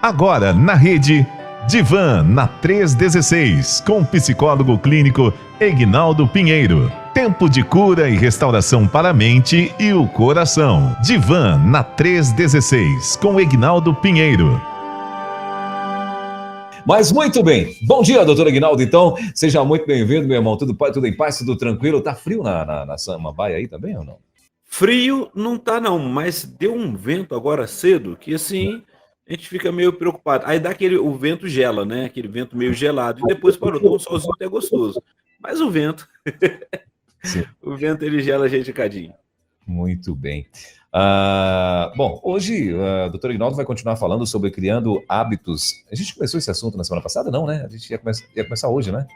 Agora na rede Divan na 316, com o psicólogo clínico Egnaldo Pinheiro. Tempo de cura e restauração para a mente e o coração. Divan na 316, com Egnaldo Pinheiro. Mas muito bem. Bom dia, doutor Egnaldo. Então, seja muito bem-vindo, meu irmão. Tudo em paz, tudo tranquilo? Tá frio na Samambaia aí também ou não? Frio não tá não, mas deu um vento agora cedo que assim a gente fica meio preocupado. Aí dá o vento gela, né? Aquele vento meio gelado e depois parou, tá um solzinho até gostoso. Mas o vento, Sim. o vento ele gela a gente um cadinho. Muito bem. Bom, hoje o doutor Egnaldo vai continuar falando sobre criando hábitos. A gente começou esse assunto na semana passada, não, né? A gente ia começar hoje, né?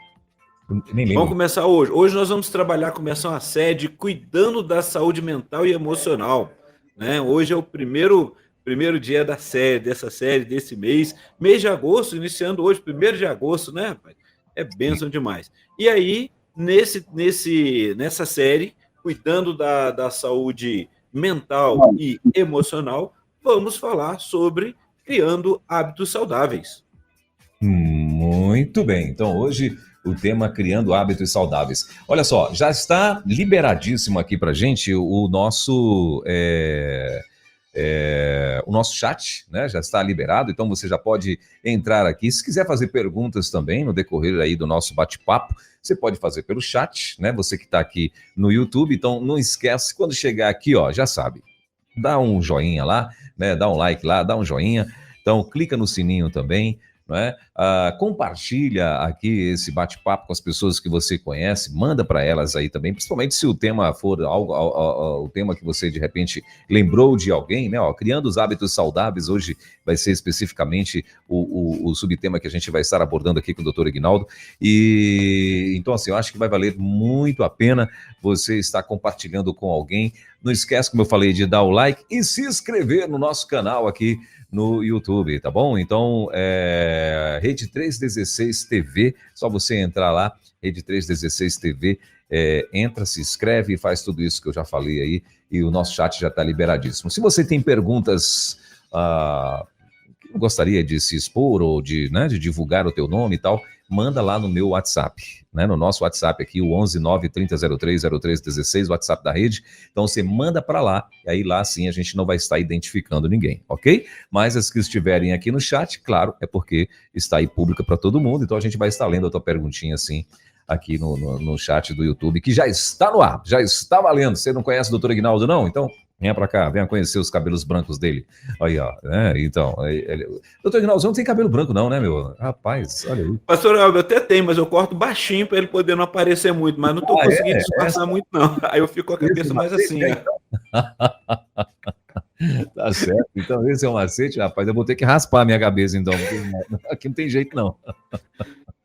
Eu nem lembro. Vamos começar hoje. Hoje nós vamos começar uma série de cuidando da saúde mental e emocional, né? Hoje é o primeiro dia dessa série, desse mês de agosto, iniciando hoje, 1º de agosto, né, rapaz? É bênção demais. E aí, nessa série, cuidando da saúde mental e emocional, vamos falar sobre criando hábitos saudáveis. Muito bem. Então, hoje o tema criando hábitos saudáveis. Olha só, já está liberadíssimo aqui pra gente o nosso chat, né? Já está liberado, então você já pode entrar aqui. Se quiser fazer perguntas também no decorrer aí do nosso bate-papo, você pode fazer pelo chat, né? Você que está aqui no YouTube, então não esquece, quando chegar aqui, ó, já sabe, dá um joinha lá, né? Dá um like lá, dá um joinha. Então clica no sininho também, né? Compartilha aqui esse bate-papo com as pessoas que você conhece, manda para elas aí também, principalmente se o tema for o tema que você de repente lembrou de alguém, né? Criando os hábitos saudáveis, hoje vai ser especificamente o subtema que a gente vai estar abordando aqui com o doutor Egnaldo. E então, assim, eu acho que vai valer muito a pena você estar compartilhando com alguém. Não esquece, como eu falei, de dar o like e se inscrever no nosso canal aqui no YouTube, tá bom? Então, Rede 316 TV, só você entrar lá, Rede 316 TV, entra, se inscreve e faz tudo isso que eu já falei aí, e o nosso chat já está liberadíssimo. Se você tem perguntas que gostaria de se expor ou de divulgar o teu nome e tal, manda lá no meu WhatsApp, né? No nosso WhatsApp aqui, o 11 93003 0316, o WhatsApp da rede. Então você manda para lá, e aí lá sim a gente não vai estar identificando ninguém, ok? Mas as que estiverem aqui no chat, claro, é porque está aí pública para todo mundo, então a gente vai estar lendo a tua perguntinha assim, aqui no chat do YouTube, que já está no ar, já está valendo. Você não conhece o doutor Egnaldo, não? Então venha pra cá, venha conhecer os cabelos brancos dele. Aí, ó, então... Doutor Egnaldo, você não tem cabelo branco não, né, meu? Rapaz, olha aí. Pastor Elber, eu até tenho, mas eu corto baixinho para ele poder não aparecer muito, mas não estou conseguindo disfarçar muito, não. Aí eu fico com a cabeça mais assim, ó. Tá certo, então esse é um macete, rapaz. Eu vou ter que raspar a minha cabeça, então, porque aqui não tem jeito, não.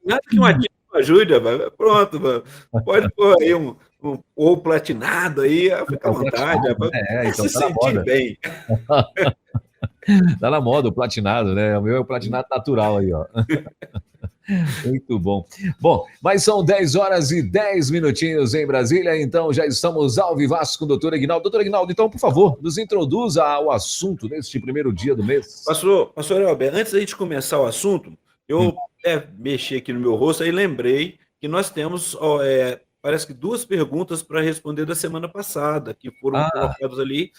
Nada que uma dica ajude, pronto, pode pôr aí ou platinado aí, fica à vontade, então se tá na sentir moda. bem. Tá na moda o platinado, né? O meu é o platinado natural aí, ó. Muito bom. Bom, mas são 10 horas e 10 minutinhos em Brasília, então já estamos ao vivaço com o doutor Egnaldo. Doutor Egnaldo, então, por favor, nos introduza ao assunto neste primeiro dia do mês. Pastor Elber, antes da gente começar o assunto, eu mexi aqui no meu rosto e lembrei que nós temos, parece que 2 perguntas para responder da semana passada, que foram colocadas ali,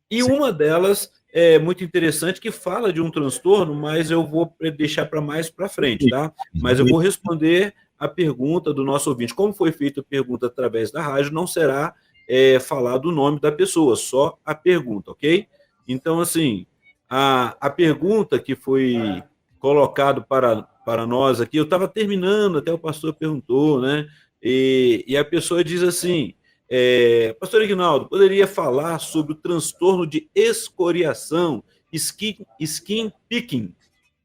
e sim, uma delas é muito interessante, que fala de um transtorno, mas eu vou deixar para mais para frente, tá? Mas eu vou responder a pergunta do nosso ouvinte. Como foi feita a pergunta através da rádio, não será falado o nome da pessoa, só a pergunta, ok? Então, assim, a pergunta que foi colocado para nós aqui, eu estava terminando, até o pastor perguntou, né? E a pessoa diz assim: Pastor Egnaldo, poderia falar sobre o transtorno de escoriação, skin picking?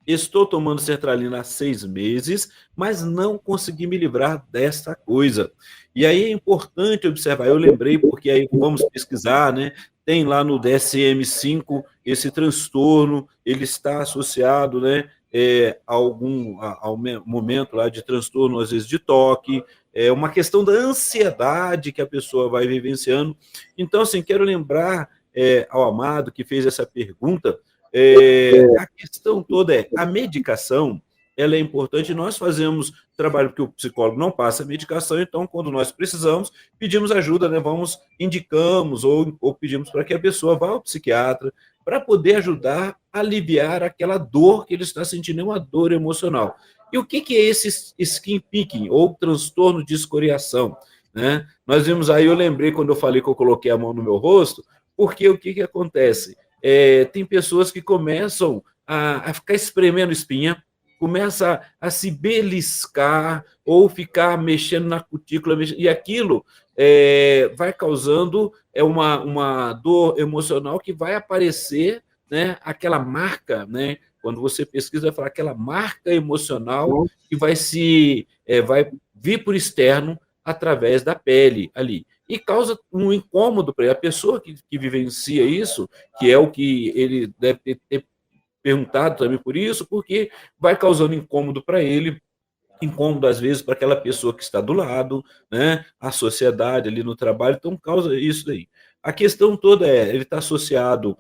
Estou tomando sertralina há 6 meses, mas não consegui me livrar desta coisa. E aí é importante observar, eu lembrei, porque aí vamos pesquisar, né? Tem lá no DSM-5 esse transtorno, ele está associado, né, ao momento lá de transtorno, às vezes de toque, uma questão da ansiedade que a pessoa vai vivenciando. Então, assim, quero lembrar ao amado que fez essa pergunta, A questão toda é, a medicação, ela é importante, nós fazemos trabalho porque o psicólogo não passa a medicação, então, quando nós precisamos, pedimos ajuda, né? Indicamos ou pedimos para que a pessoa vá ao psiquiatra para poder ajudar a aliviar aquela dor que ele está sentindo, é uma dor emocional. E o que é esse skin picking, ou transtorno de escoriação, né? Nós vimos aí, eu lembrei quando eu falei que eu coloquei a mão no meu rosto, porque o que acontece? Tem pessoas que começam a ficar espremendo espinha, começa a se beliscar ou ficar mexendo na cutícula, e aquilo vai causando uma dor emocional que vai aparecer, né, aquela marca, né, quando você pesquisa, vai falar aquela marca emocional que vai vir por externo através da pele ali. E causa um incômodo para ele. A pessoa que vivencia isso, que é o que ele deve ter perguntado também por isso, porque vai causando incômodo para ele, incômodo às vezes para aquela pessoa que está do lado, né? A sociedade ali no trabalho, então causa isso daí. A questão toda ele está associado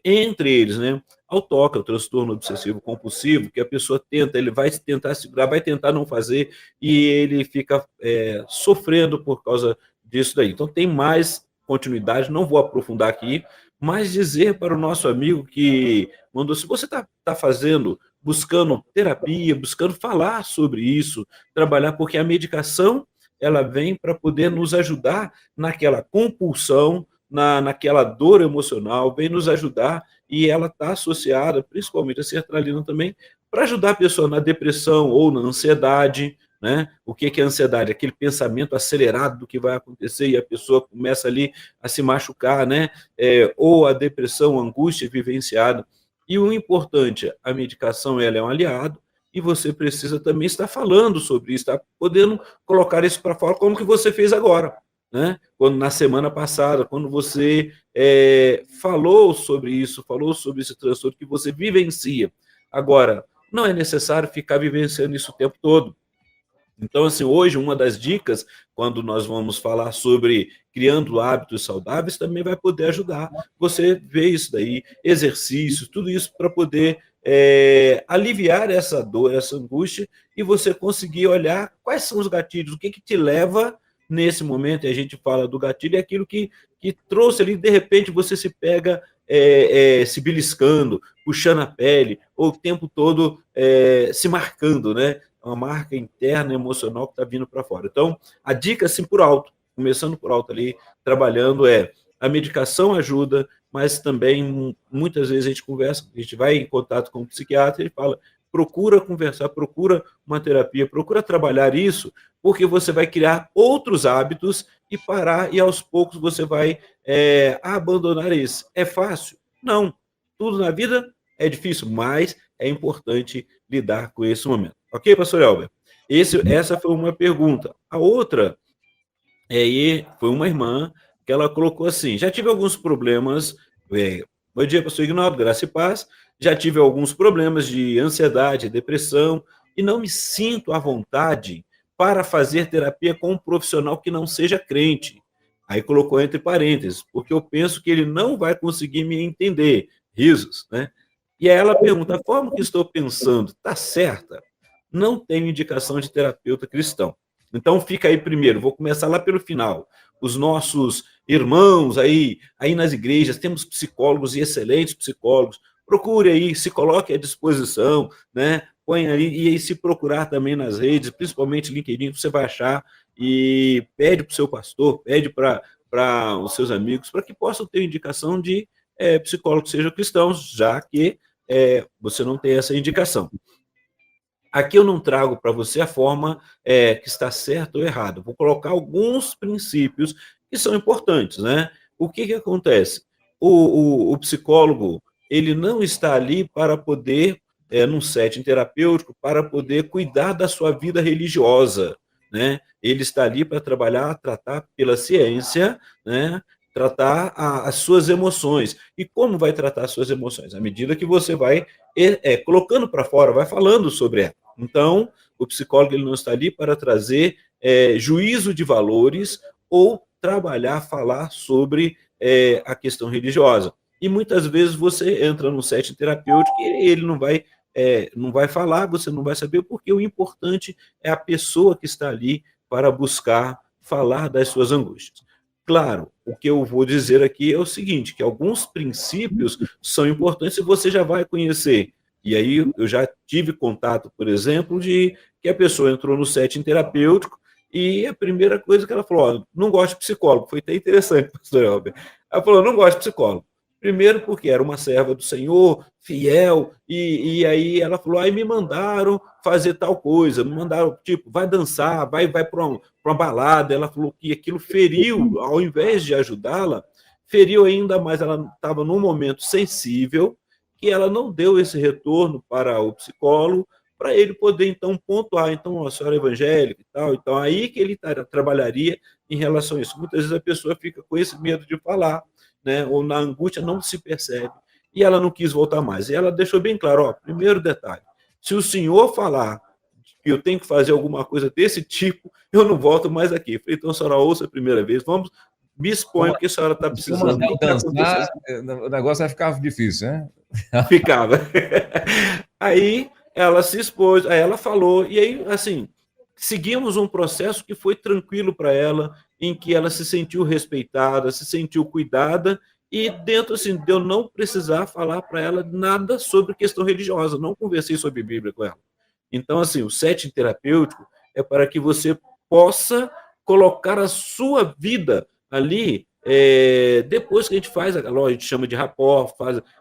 entre eles, né, ao TOC, ao transtorno obsessivo compulsivo, que a pessoa tenta, ele vai tentar segurar, vai tentar não fazer, e ele fica sofrendo por causa disso daí. Então tem mais continuidade, não vou aprofundar aqui, mas dizer para o nosso amigo que mandou, se você está fazendo, buscando terapia, buscando falar sobre isso, trabalhar, porque a medicação ela vem para poder nos ajudar naquela compulsão, naquela dor emocional, vem nos ajudar, e ela está associada, principalmente a sertralina também, para ajudar a pessoa na depressão ou na ansiedade, né? O que é ansiedade? Aquele pensamento acelerado do que vai acontecer e a pessoa começa ali a se machucar, né? Ou a depressão, a angústia vivenciada. E o importante, a medicação ela é um aliado, e você precisa também estar falando sobre isso, está podendo colocar isso para fora, como que você fez agora, né? Quando, na semana passada, quando você falou sobre isso, falou sobre esse transtorno que você vivencia. Agora, não é necessário ficar vivenciando isso o tempo todo. Então, assim, hoje, uma das dicas, quando nós vamos falar sobre criando hábitos saudáveis, também vai poder ajudar você ver isso daí, exercícios, tudo isso para poder aliviar essa dor, essa angústia, e você conseguir olhar quais são os gatilhos, o que te leva nesse momento, e a gente fala do gatilho, é aquilo que trouxe ali, de repente você se pega se beliscando, puxando a pele, ou o tempo todo se marcando, né? Uma marca interna emocional que está vindo para fora. Então, a dica, assim, por alto, começando por alto ali, trabalhando, a medicação ajuda, mas também, muitas vezes a gente conversa, a gente vai em contato com o psiquiatra, ele fala, procura conversar, procura uma terapia, procura trabalhar isso, porque você vai criar outros hábitos e parar, e aos poucos você vai abandonar esse. É fácil? Não. Tudo na vida é difícil, mas é importante lidar com esse momento. Ok, pastor Elber? Essa foi uma pergunta. A outra foi uma irmã que ela colocou assim, já tive alguns problemas, bom dia, pastor Ignaldo, graça e paz, já tive alguns problemas de ansiedade, depressão, e não me sinto à vontade para fazer terapia com um profissional que não seja crente. Aí colocou entre parênteses, porque eu penso que ele não vai conseguir me entender. Risos, né? E aí ela pergunta, a forma que estou pensando está certa? Não tenho indicação de terapeuta cristão. Então fica aí primeiro, vou começar lá pelo final. Os nossos irmãos aí nas igrejas, temos psicólogos e excelentes psicólogos, procure aí, se coloque à disposição, né? Põe aí, e aí se procurar também nas redes, principalmente LinkedIn, você vai achar, e pede para o seu pastor, pede para os seus amigos, para que possam ter indicação de psicólogos sejam cristãos, já que você não tem essa indicação. Aqui eu não trago para você a forma que está certa ou errada. Vou colocar alguns princípios que são importantes, né? O que acontece? O psicólogo, ele não está ali para poder, num setting terapêutico, para poder cuidar da sua vida religiosa, né? Ele está ali para trabalhar, tratar pela ciência, né? Tratar as suas emoções. E como vai tratar as suas emoções? À medida que você vai colocando para fora, vai falando sobre ela. Então, o psicólogo ele não está ali para trazer juízo de valores ou trabalhar, falar sobre a questão religiosa. E muitas vezes você entra num setting terapêutico e ele não vai falar, você não vai saber, porque o importante é a pessoa que está ali para buscar falar das suas angústias. Claro, o que eu vou dizer aqui é o seguinte, que alguns princípios são importantes e você já vai conhecer. E aí eu já tive contato, por exemplo, de que a pessoa entrou no setting terapêutico e a primeira coisa que ela falou, ó, não gosto de psicólogo. Foi até interessante, pastor Elber. Ela falou, não gosto de psicólogo. Primeiro porque era uma serva do Senhor, fiel, e aí ela falou, aí me mandaram fazer tal coisa, me mandaram, tipo, vai dançar, vai para uma balada. Ela falou que aquilo feriu, ao invés de ajudá-la, feriu ainda mais. Ela estava num momento sensível, que ela não deu esse retorno para o psicólogo, para ele poder, então, pontuar, então, a senhora é evangélica e tal, então, aí que ele trabalharia em relação a isso. Muitas vezes a pessoa fica com esse medo de falar, né, ou na angústia não se percebe, e ela não quis voltar mais. E ela deixou bem claro, ó, primeiro detalhe, se o senhor falar que eu tenho que fazer alguma coisa desse tipo, eu não volto mais aqui. Eu falei, então, a senhora ouça a primeira vez, vamos, me expõe o que a senhora está precisando. Dançar, o negócio vai ficar difícil, né? Ficava. Aí ela se expôs, aí ela falou, e aí, assim, seguimos um processo que foi tranquilo para ela, em que ela se sentiu respeitada, se sentiu cuidada, e dentro, assim, de eu não precisar falar para ela nada sobre questão religiosa, não conversei sobre Bíblia com ela. Então, assim, o setting terapêutico é para que você possa colocar a sua vida ali, depois que a gente faz, a gente chama de rapport,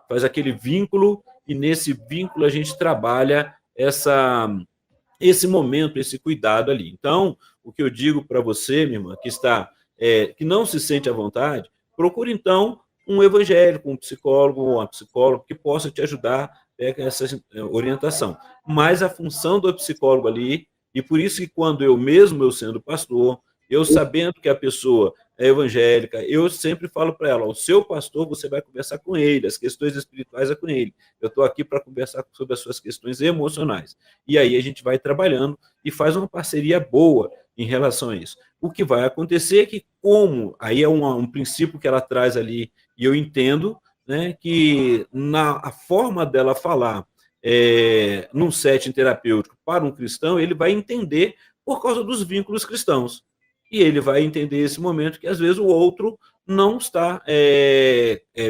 faz aquele vínculo, e nesse vínculo a gente trabalha esse momento, esse cuidado ali. Então, o que eu digo para você, minha irmã, que não se sente à vontade, procure, então, um evangélico, um psicólogo ou uma psicóloga que possa te ajudar com essa orientação. Mas a função do psicólogo ali, e por isso que quando eu sendo pastor, eu sabendo que a pessoa é evangélica, eu sempre falo para ela, o seu pastor, você vai conversar com ele, as questões espirituais é com ele. Eu estou aqui para conversar sobre as suas questões emocionais. E aí a gente vai trabalhando e faz uma parceria boa em relação a isso. O que vai acontecer é que, aí é um princípio que ela traz ali, e eu entendo, né, que a forma dela falar num setting terapêutico para um cristão, ele vai entender por causa dos vínculos cristãos. E ele vai entender esse momento que, às vezes, o outro não está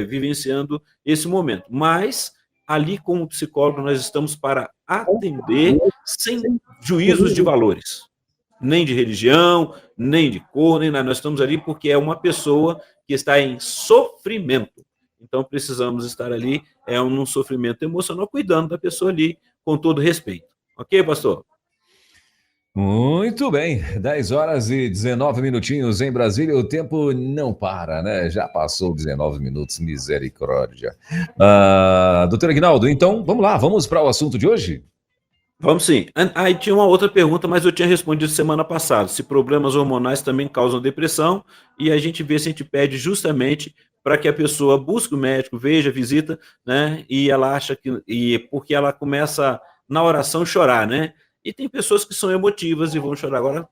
vivenciando esse momento. Mas, ali, como psicólogo, nós estamos para atender sem juízos de valores. Nem de religião, nem de cor, nem nada. Nós estamos ali porque é uma pessoa que está em sofrimento. Então, precisamos estar ali, num sofrimento emocional, cuidando da pessoa ali, com todo respeito. Ok, pastor? Muito bem, 10 horas e 19 minutinhos em Brasília, o tempo não para, né? Já passou 19 minutos, misericórdia. Doutor Aguinaldo, então, vamos lá, vamos para o assunto de hoje? Vamos sim. Aí tinha uma outra pergunta, mas eu tinha respondido semana passada, se problemas hormonais também causam depressão, e a gente vê se a gente pede justamente para que a pessoa busque o médico, veja, visita, né? E ela acha porque ela começa na oração a chorar, né? E tem pessoas que são emotivas e vão chorar. Agora,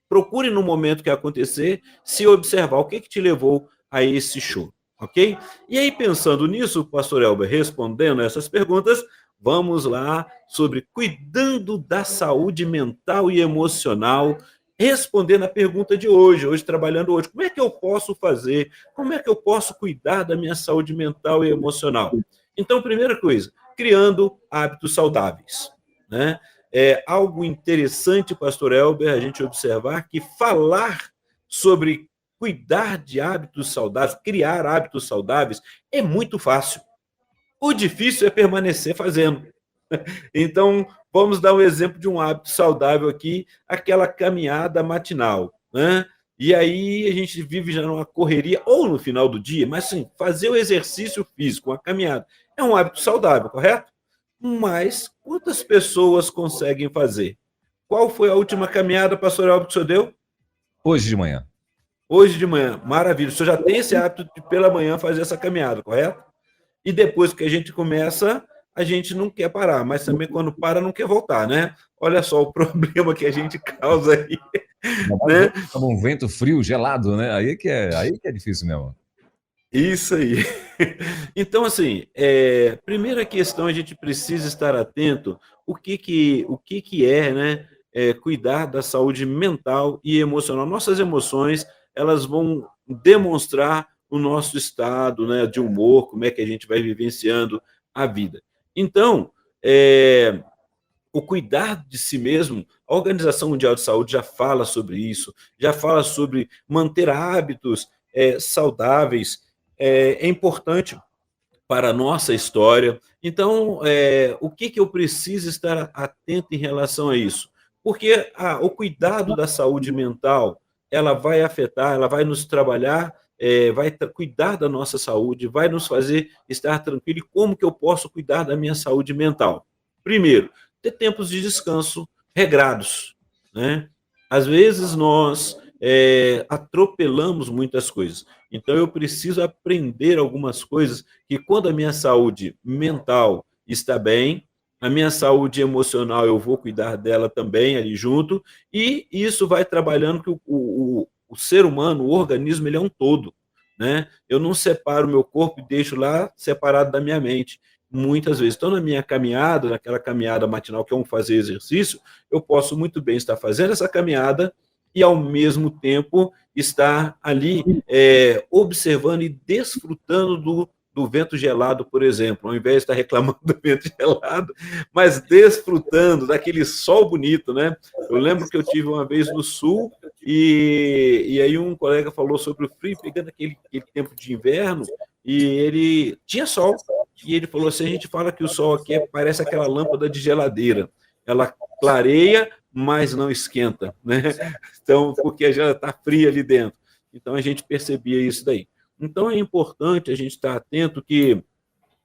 procure no momento que acontecer, se observar o que te levou a esse choro, ok? E aí, pensando nisso, pastor Elber, respondendo essas perguntas, vamos lá sobre cuidando da saúde mental e emocional, respondendo a pergunta de hoje trabalhando hoje. Como é que eu posso fazer? Como é que eu posso cuidar da minha saúde mental e emocional? Então, primeira coisa, criando hábitos saudáveis, né? É algo interessante, pastor Elber, a gente observar que falar sobre cuidar de hábitos saudáveis, criar hábitos saudáveis, é muito fácil. O difícil é permanecer fazendo. Então, vamos dar um exemplo de um hábito saudável aqui, aquela caminhada matinal, né? E aí a gente vive já numa correria, ou no final do dia, mas sim, fazer o exercício físico, uma caminhada, é um hábito saudável, correto? Mas quantas pessoas conseguem fazer? Qual foi a última caminhada, pastor Elber, que o senhor deu? Hoje de manhã. Hoje de manhã, maravilha. O senhor já tem esse hábito de, pela manhã, fazer essa caminhada, correto? E depois que a gente começa, a gente não quer parar, mas também quando para, não quer voltar, né? Olha só o problema que a gente causa aí. Né? Um vento frio, gelado, né? Aí que é difícil mesmo. Isso aí. Então, assim, primeira questão, a gente precisa estar atento o que é, né, cuidar da saúde mental e emocional. Nossas emoções, elas vão demonstrar o nosso estado, né, de humor, como é que a gente vai vivenciando a vida. Então, o cuidar de si mesmo, a Organização Mundial de Saúde já fala sobre isso, já fala sobre manter hábitos saudáveis, é importante para a nossa história. Então, o que eu preciso estar atento em relação a isso? Porque o cuidado da saúde mental, ela vai afetar, ela vai nos trabalhar, vai cuidar da nossa saúde, vai nos fazer estar tranquilo. E como que eu posso cuidar da minha saúde mental? Primeiro, ter tempos de descanso regrados, né? Às vezes nós atropelamos muitas coisas. Então eu preciso aprender algumas coisas que quando a minha saúde mental está bem, a minha saúde emocional eu vou cuidar dela também ali junto, e isso vai trabalhando que o ser humano, o organismo, ele é um todo, né? Eu não separo o meu corpo e deixo lá separado da minha mente, muitas vezes. Então, na minha caminhada, naquela caminhada matinal que eu vou fazer exercício, eu posso muito bem estar fazendo essa caminhada e, ao mesmo tempo, estar ali observando e desfrutando do vento gelado, por exemplo, ao invés de estar reclamando do vento gelado, mas desfrutando daquele sol bonito, né? Eu lembro que eu tive uma vez no sul e aí um colega falou sobre o frio, pegando aquele tempo de inverno, e ele tinha sol, e ele falou assim, a gente fala que o sol aqui parece aquela lâmpada de geladeira, ela clareia, mas não esquenta, né? Então, porque já está fria ali dentro. Então, a gente percebia isso daí. Então, é importante a gente estar atento que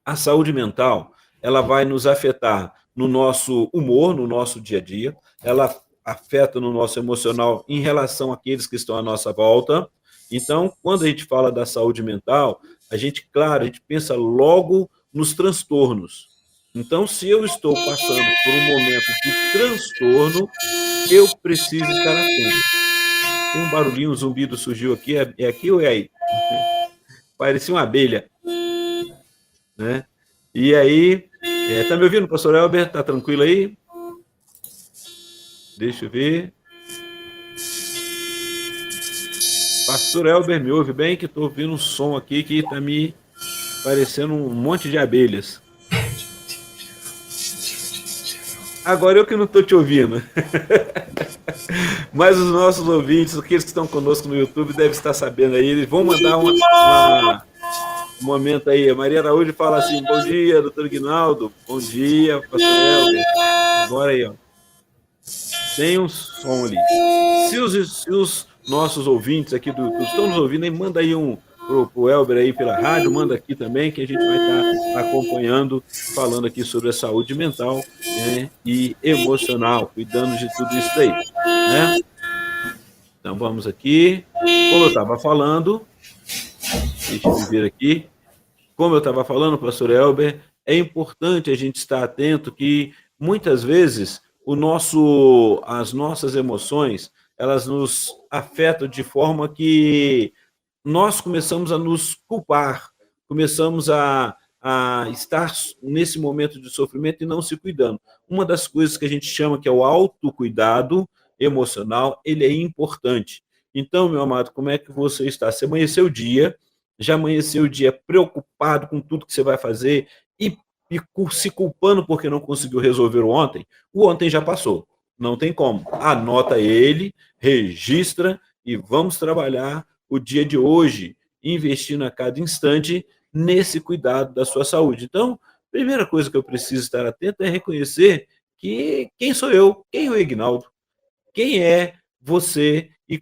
a saúde mental, ela vai nos afetar no nosso humor, no nosso dia a dia, ela afeta no nosso emocional em relação àqueles que estão à nossa volta. Então, quando a gente fala da saúde mental, a gente, claro, a gente pensa logo nos transtornos. Então, se eu estou passando por um momento de transtorno, eu preciso estar atento. Tem um barulhinho, um zumbido surgiu aqui, é aqui ou é aí? Parecia uma abelha, né? E aí, tá me ouvindo, pastor Elber? Tá tranquilo aí? Deixa eu ver. Pastor Elber, me ouve bem? Que estou ouvindo um som aqui que está me parecendo um monte de abelhas. Agora eu que não estou te ouvindo. Mas os nossos ouvintes, aqueles que estão conosco no YouTube, devem estar sabendo aí. Eles vão mandar um momento aí. A Maria Araújo fala assim, bom dia, doutor Guinaldo. Bom dia, pastor Elber. Agora aí, ó. Tem um som ali. Se os nossos ouvintes aqui do YouTube estão nos ouvindo, aí manda aí pro Elber aí pela rádio, manda aqui também, que a gente vai estar acompanhando, falando aqui sobre a saúde mental, né, e emocional, cuidando de tudo isso daí, né? Então vamos aqui. Como eu estava falando, deixa eu ver aqui. Como eu estava falando, pastor Elber, é importante a gente estar atento que muitas vezes as nossas emoções, elas nos afetam de forma que nós começamos a nos culpar, começamos a estar nesse momento de sofrimento e não se cuidando. Uma das coisas que a gente chama que é o autocuidado emocional, ele é importante. Então, meu amado, como é que você está? Você amanheceu o dia, já amanheceu o dia preocupado com tudo que você vai fazer e se culpando porque não conseguiu resolver o ontem já passou. Não tem como. Anota ele, registra e vamos trabalhar o dia de hoje, investindo a cada instante nesse cuidado da sua saúde. Então, a primeira coisa que eu preciso estar atento é reconhecer que quem sou eu, quem é o Ignaldo, quem é você e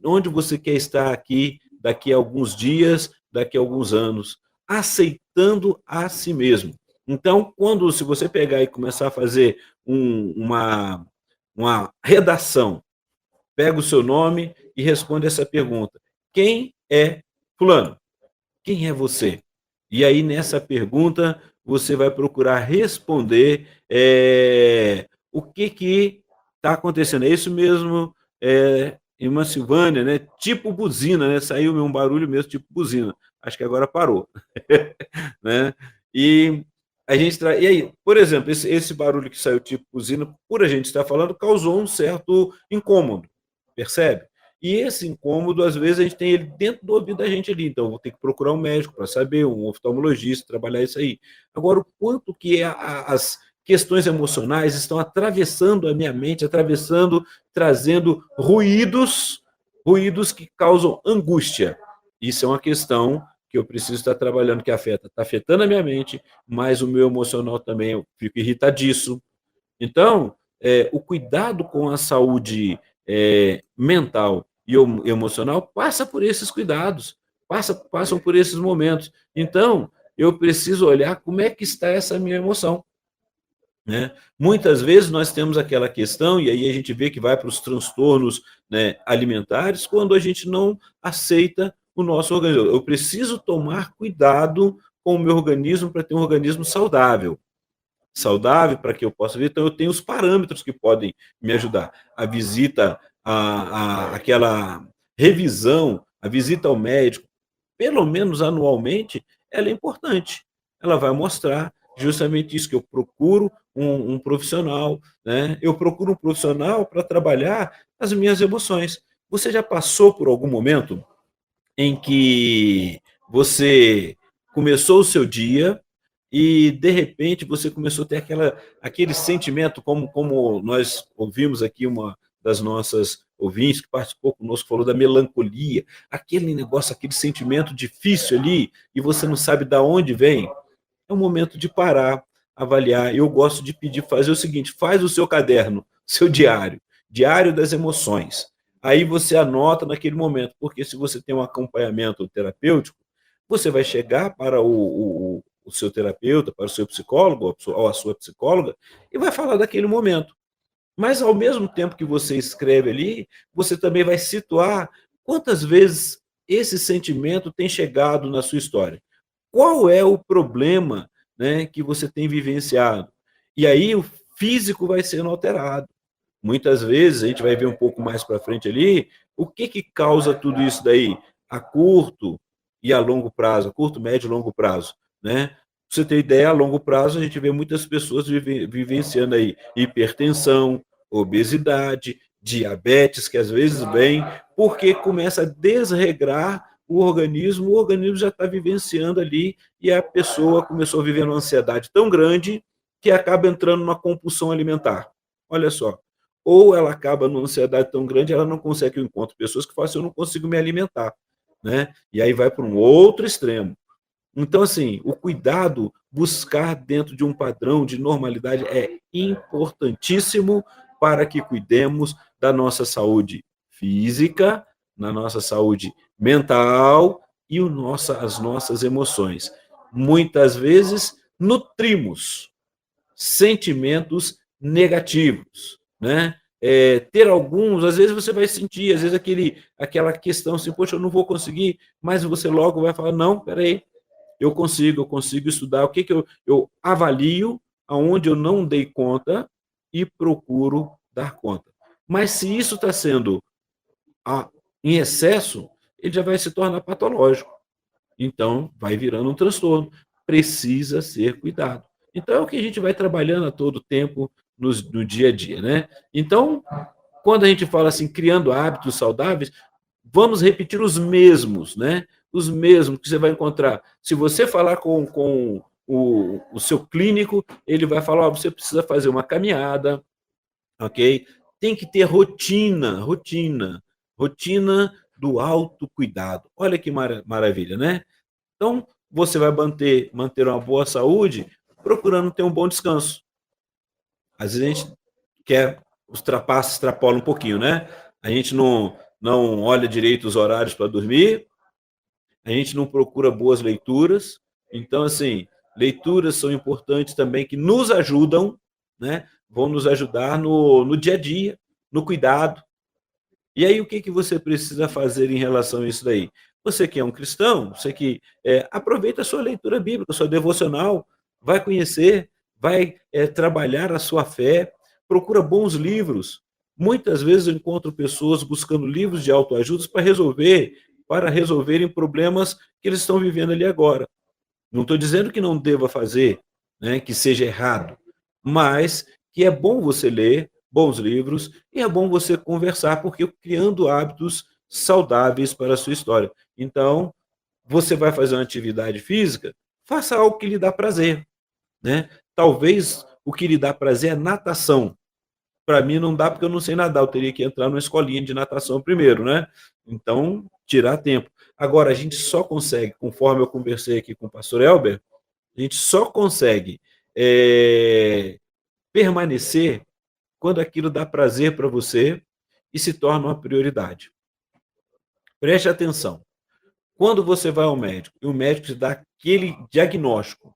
onde você quer estar aqui daqui a alguns dias, daqui a alguns anos, aceitando a si mesmo. Então, se você pegar e começar a fazer uma redação, pega o seu nome e responde essa pergunta. Quem é fulano? Quem é você? E aí, nessa pergunta, você vai procurar responder o que está acontecendo. É isso mesmo, irmã Silvânia, né? Tipo buzina, né? Saiu um barulho mesmo, tipo buzina. acho que agora parou. Né? E a gente e aí, por exemplo, esse barulho que saiu tipo buzina, por a gente estar falando, causou um certo incômodo, percebe? E esse incômodo, às vezes, a gente tem ele dentro do ouvido da gente ali, então eu vou ter que procurar um médico para saber, um oftalmologista, trabalhar isso aí. Agora, o quanto que as questões emocionais estão atravessando a minha mente, trazendo ruídos que causam angústia. Isso é uma questão que eu preciso estar trabalhando, que está afetando a minha mente, mas o meu emocional também, eu fico irritadiço. Então, o cuidado com a saúde mental e emocional passa por esses cuidados, passam por esses momentos. Então, eu preciso olhar como é que está essa minha emoção. Né? Muitas vezes nós temos aquela questão, e aí a gente vê que vai para os transtornos, né, alimentares, quando a gente não aceita o nosso organismo. Eu preciso tomar cuidado com o meu organismo para ter um organismo saudável. Saudável para que eu possa ver, então eu tenho os parâmetros que podem me ajudar. A visita, aquela revisão, a visita ao médico, pelo menos anualmente, ela é importante. Ela vai mostrar justamente isso, que eu procuro um profissional, né? Eu procuro um profissional para trabalhar as minhas emoções. Você já passou por algum momento em que você começou o seu dia e, de repente, você começou a ter aquele sentimento, como nós ouvimos aqui, uma das nossas ouvintes que participou conosco, falou da melancolia, aquele negócio, aquele sentimento difícil ali, e você não sabe de onde vem. É um momento de parar, avaliar. Eu gosto de pedir, fazer o seguinte: faz o seu caderno, seu diário das emoções. Aí você anota naquele momento, porque se você tem um acompanhamento terapêutico, você vai chegar para o seu terapeuta, para o seu psicólogo ou a sua psicóloga, e vai falar daquele momento. Mas, ao mesmo tempo que você escreve ali, você também vai situar quantas vezes esse sentimento tem chegado na sua história. Qual é o problema, né, que você tem vivenciado? E aí o físico vai sendo alterado. Muitas vezes, a gente vai ver um pouco mais para frente ali, o que causa tudo isso daí? A curto e a longo prazo, a curto, médio e longo prazo. Né? Pra você ter ideia, a longo prazo, a gente vê muitas pessoas vivenciando aí hipertensão, obesidade, diabetes, que às vezes vem porque começa a desregrar o organismo já está vivenciando ali e a pessoa começou a viver uma ansiedade tão grande que acaba entrando numa compulsão alimentar. Olha só. Ou ela acaba numa ansiedade tão grande, ela não consegue. Eu encontro pessoas que falam assim: eu não consigo me alimentar. Né? E aí vai para um outro extremo. Então, assim, o cuidado, buscar dentro de um padrão de normalidade é importantíssimo para que cuidemos da nossa saúde física, na nossa saúde mental e as nossas emoções. Muitas vezes nutrimos sentimentos negativos, né? Ter alguns, às vezes você vai sentir, às vezes aquela questão assim: poxa, eu não vou conseguir, mas você logo vai falar: não, peraí, eu consigo estudar. O que eu avalio aonde eu não dei conta e procuro dar conta. Mas se isso está sendo em excesso, ele já vai se tornar patológico. Então, vai virando um transtorno. Precisa ser cuidado. Então, é o que a gente vai trabalhando a todo tempo no dia a dia, né? Então, quando a gente fala assim, criando hábitos saudáveis, vamos repetir os mesmos, né? Os mesmos que você vai encontrar. Se você falar com o seu clínico, ele vai falar: oh, você precisa fazer uma caminhada, ok? Tem que ter rotina do autocuidado. Olha que maravilha, né? Então, você vai manter uma boa saúde procurando ter um bom descanso. Às vezes a gente extrapola um pouquinho, né? A gente não olha direito os horários para dormir, a gente não procura boas leituras. Então, assim, leituras são importantes também, que nos ajudam, né? Vão nos ajudar no dia a dia, no cuidado. E aí, o que você precisa fazer em relação a isso daí? Você que é um cristão, você que aproveita a sua leitura bíblica, a sua devocional, vai conhecer, vai trabalhar a sua fé, procura bons livros. Muitas vezes eu encontro pessoas buscando livros de autoajuda para resolver para resolverem problemas que eles estão vivendo ali agora. Não estou dizendo que não deva fazer, né, que seja errado, mas que é bom você ler bons livros e é bom você conversar, porque criando hábitos saudáveis para a sua história. Então, você vai fazer uma atividade física, faça algo que lhe dá prazer, né? Talvez o que lhe dá prazer é natação. Para mim não dá porque eu não sei nadar, eu teria que entrar numa escolinha de natação primeiro, né? Então, tirar tempo. Agora, a gente só consegue, conforme eu conversei aqui com o pastor Elber, a gente só consegue permanecer quando aquilo dá prazer para você e se torna uma prioridade. Preste atenção. Quando você vai ao médico e o médico te dá aquele diagnóstico,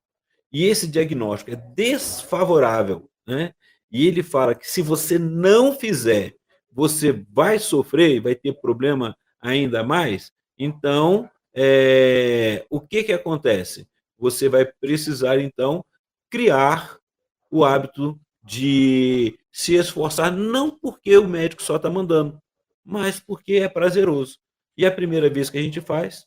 e esse diagnóstico é desfavorável, né? E ele fala que se você não fizer, você vai sofrer e vai ter problema ainda mais. Então, o que que acontece? Você vai precisar, então, criar o hábito de se esforçar, não porque o médico só está mandando, mas porque é prazeroso. E a primeira vez que a gente faz,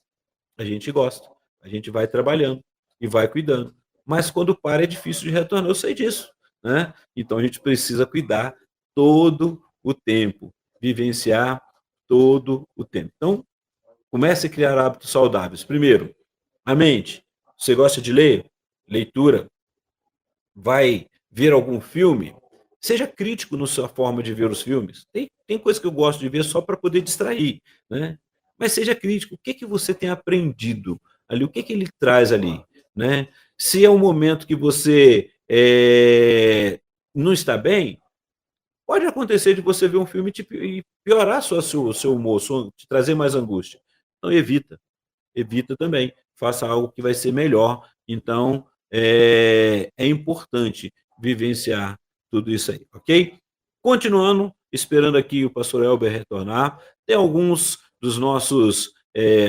a gente gosta, a gente vai trabalhando e vai cuidando. Mas quando para é difícil de retornar, eu sei disso, né? Então a gente precisa cuidar todo o tempo, vivenciar todo o tempo. Então, comece a criar hábitos saudáveis. Primeiro, a mente. Você gosta de ler? Leitura. Vai ver algum filme? Seja crítico na sua forma de ver os filmes. Tem coisa que eu gosto de ver só para poder distrair, né? Mas seja crítico. O que que você tem aprendido ali? O que que ele traz ali, né? Se é um momento que você não está bem, pode acontecer de você ver um filme e piorar seu humor, te trazer mais angústia. Então evita também. Faça algo que vai ser melhor. Então, é importante vivenciar tudo isso aí, ok? Continuando, esperando aqui o pastor Elber retornar, tem alguns dos nossos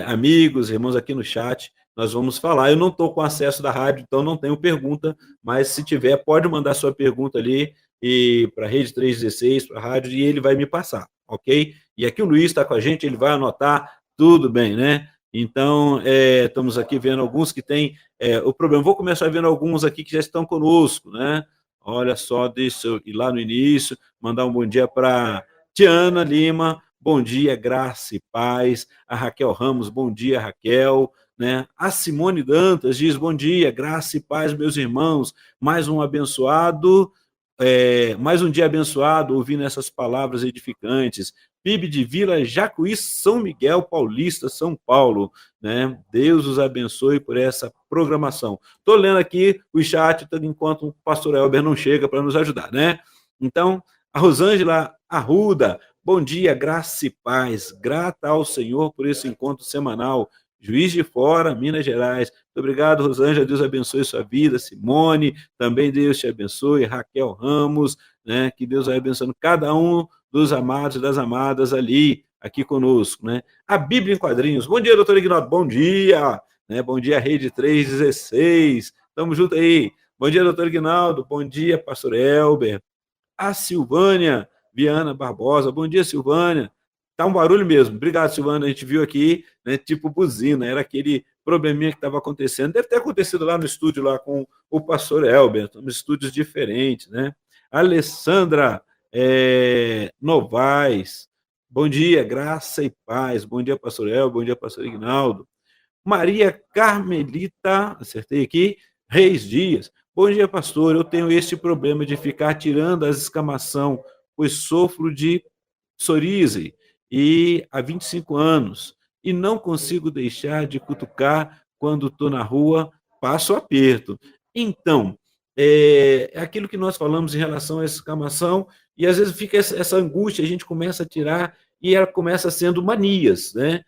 amigos, irmãos aqui no chat, nós vamos falar. Eu não estou com acesso da rádio, então não tenho pergunta, mas se tiver, pode mandar sua pergunta ali e para a Rede 316, para a rádio, e ele vai me passar, ok? E aqui o Luiz está com a gente, ele vai anotar, tudo bem, né? Então, estamos aqui vendo alguns que têm o problema. Vou começar vendo alguns aqui que já estão conosco, né? Olha só, deixa eu ir lá no início, mandar um bom dia para Tiana Lima, bom dia, graça e paz. A Raquel Ramos, bom dia, Raquel. Né? A Simone Dantas diz, bom dia, graça e paz, meus irmãos. Mais um abençoado, mais um dia abençoado, ouvindo essas palavras edificantes. PIB de Vila Jacuí, São Miguel Paulista, São Paulo. Né? Deus os abençoe por essa programação. Estou lendo aqui o chat enquanto o pastor Elber não chega para nos ajudar. Né? Então, a Rosângela Arruda, bom dia, graça e paz. Grata ao Senhor por esse encontro semanal. Juiz de Fora, Minas Gerais. Muito obrigado, Rosângela. Deus abençoe sua vida. Simone, também Deus te abençoe. Raquel Ramos, né? Que Deus vai abençoando cada um dos amados e das amadas ali, aqui conosco, né? A Bíblia em Quadrinhos. Bom dia, doutor Ignaldo. Bom dia. Né? Bom dia, Rede 316. Tamo junto aí. Bom dia, doutor Ignaldo. Bom dia, pastor Elber. A Silvânia Viana Barbosa. Bom dia, Silvânia. Tá um barulho mesmo. Obrigado, Silvana. A gente viu aqui, né, tipo buzina. Era aquele probleminha que estava acontecendo. Deve ter acontecido lá no estúdio, lá com o pastor Elber. São estúdios diferentes, né? Alessandra Novaes. Bom dia, graça e paz. Bom dia, pastor Elber. Bom dia, pastor Ignaldo. Maria Carmelita, acertei aqui, Reis Dias. Bom dia, pastor. Eu tenho esse problema de ficar tirando as escamação, pois sofro de psoríase e há 25 anos e não consigo deixar de cutucar quando estou na rua, passo aperto. Então, é aquilo que nós falamos em relação à escamação e às vezes fica essa angústia, a gente começa a tirar e ela começa sendo manias, né?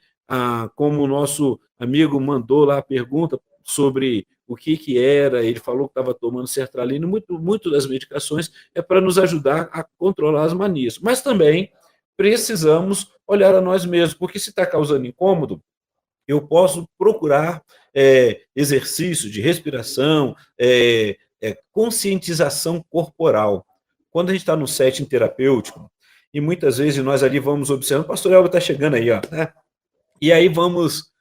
Como o nosso amigo mandou lá a pergunta sobre o que era, ele falou que estava tomando sertralina, muito das medicações é para nos ajudar a controlar as manias, mas também precisamos olhar a nós mesmos, porque se está causando incômodo, eu posso procurar exercício de respiração, conscientização corporal. Quando a gente está no setting terapêutico, e muitas vezes nós ali vamos observando, o pastor Elber está chegando aí, ó, né? E aí vamos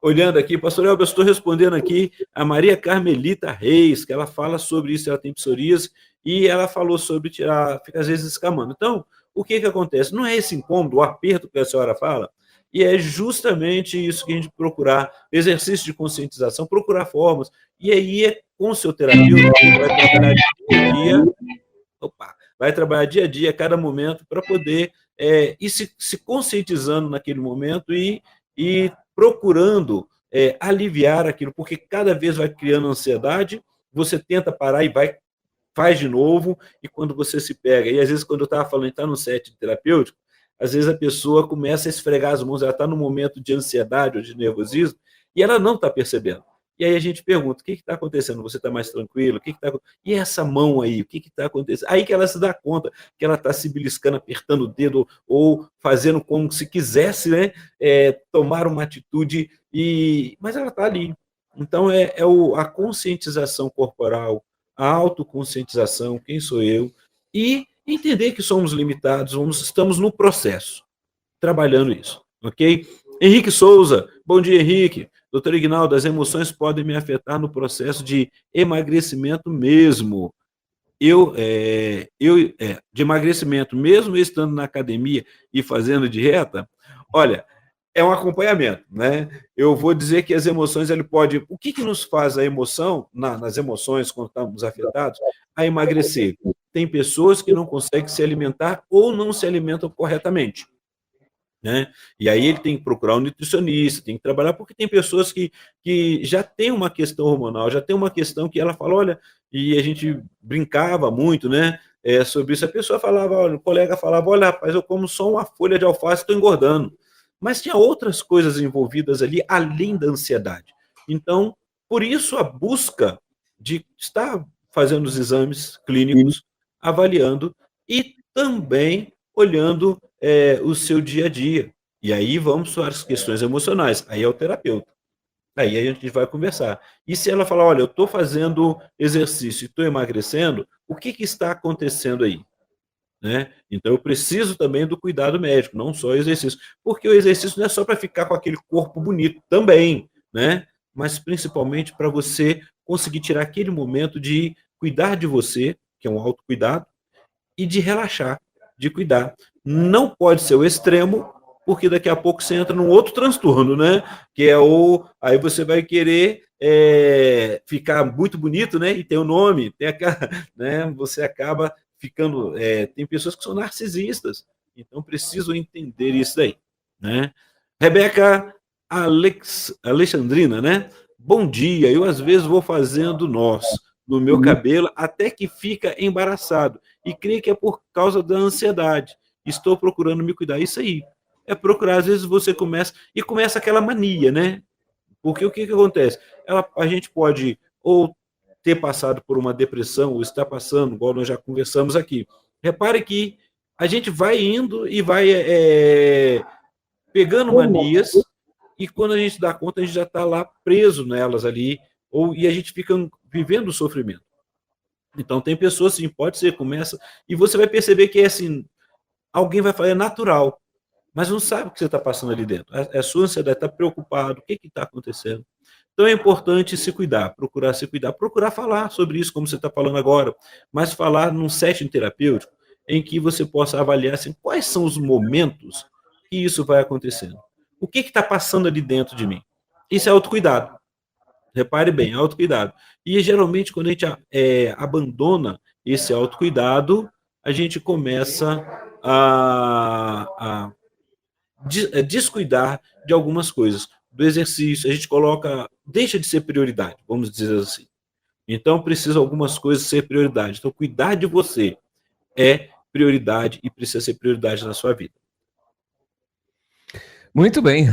olhando aqui, pastor Elber, eu estou respondendo aqui a Maria Carmelita Reis, que ela fala sobre isso, ela tem psoríase, e ela falou sobre tirar, fica às vezes escamando. Então, o que acontece? Não é esse incômodo, o aperto que a senhora fala, e é justamente isso que a gente procurar, exercício de conscientização, procurar formas, e aí é com o seu terapeuta, que vai trabalhar dia a dia, vai trabalhar dia a dia, a cada momento, para poder ir se conscientizando naquele momento e procurando aliviar aquilo, porque cada vez vai criando ansiedade, você tenta parar e faz de novo, e quando você se pega, e às vezes quando eu estava falando, está no set terapêutico, às vezes a pessoa começa a esfregar as mãos, ela está num momento de ansiedade ou de nervosismo, e ela não está percebendo. E aí a gente pergunta, o que está acontecendo? Você está mais tranquilo? O que está acontecendo? E essa mão aí, o que está acontecendo? Aí que ela se dá conta que ela está se beliscando, apertando o dedo, ou fazendo como se quisesse, né, tomar uma atitude, mas ela está ali. Então a conscientização corporal, a autoconscientização, quem sou eu, e entender que somos limitados, estamos no processo, trabalhando isso, ok? Henrique Souza, bom dia, Henrique. Doutor Ignaldo, as emoções podem me afetar no processo de emagrecimento mesmo. De emagrecimento, mesmo estando na academia e fazendo dieta, olha, é um acompanhamento, né? Eu vou dizer que as emoções, ele pode... O que nos faz a emoção, nas emoções, quando estamos afetados, a emagrecer? Tem pessoas que não conseguem se alimentar ou não se alimentam corretamente, né? E aí ele tem que procurar um nutricionista, tem que trabalhar, porque tem pessoas que já tem uma questão hormonal, já tem uma questão que ela fala, olha, e a gente brincava muito, né? Sobre isso, a pessoa falava, olha, o colega falava, olha, rapaz, eu como só uma folha de alface, estou engordando. Mas tinha outras coisas envolvidas ali, além da ansiedade. Então, por isso a busca de estar fazendo os exames clínicos, avaliando e também olhando o seu dia a dia. E aí vamos para as questões emocionais. Aí é o terapeuta. Aí a gente vai conversar. E se ela falar, olha, eu estou fazendo exercício e estou emagrecendo, o que está acontecendo aí? Né? Então eu preciso também do cuidado médico, não só o exercício. Porque o exercício não é só para ficar com aquele corpo bonito, também, né? Mas principalmente para você conseguir tirar aquele momento de cuidar de você, que é um autocuidado, e de relaxar, de cuidar. Não pode ser o extremo, porque daqui a pouco você entra num outro transtorno, né? Que é aí você vai querer ficar muito bonito, né? E tem o nome, tem né? Você acaba ficando. Tem pessoas que são narcisistas, então preciso entender isso daí, né? Rebeca Alexandrina, né? Bom dia, eu às vezes vou fazendo nós no meu cabelo até que fica embaraçado e creio que é por causa da ansiedade. Estou procurando me cuidar. Isso aí. É procurar, às vezes você começa aquela mania, né? Porque o que acontece? A gente pode ou ter passado por uma depressão, ou está passando, igual nós já conversamos aqui. Repare que a gente vai indo e vai pegando manias, e quando a gente dá conta, a gente já está lá preso nelas ali, e a gente fica vivendo o sofrimento. Então, tem pessoas, assim, pode ser, começa, e você vai perceber que assim, alguém vai falar, é natural, mas não sabe o que você está passando ali dentro. A sua ansiedade, está preocupado, o que está acontecendo? Então é importante se cuidar, procurar falar sobre isso, como você está falando agora, mas falar num setting terapêutico em que você possa avaliar assim, quais são os momentos que isso vai acontecendo. O que está passando ali dentro de mim? Isso é autocuidado. Repare bem, autocuidado. E geralmente, quando a gente abandona esse autocuidado, a gente começa a descuidar de algumas coisas. Do exercício, a gente deixa de ser prioridade, vamos dizer assim. Então, precisa algumas coisas ser prioridade. Então, cuidar de você é prioridade e precisa ser prioridade na sua vida. Muito bem,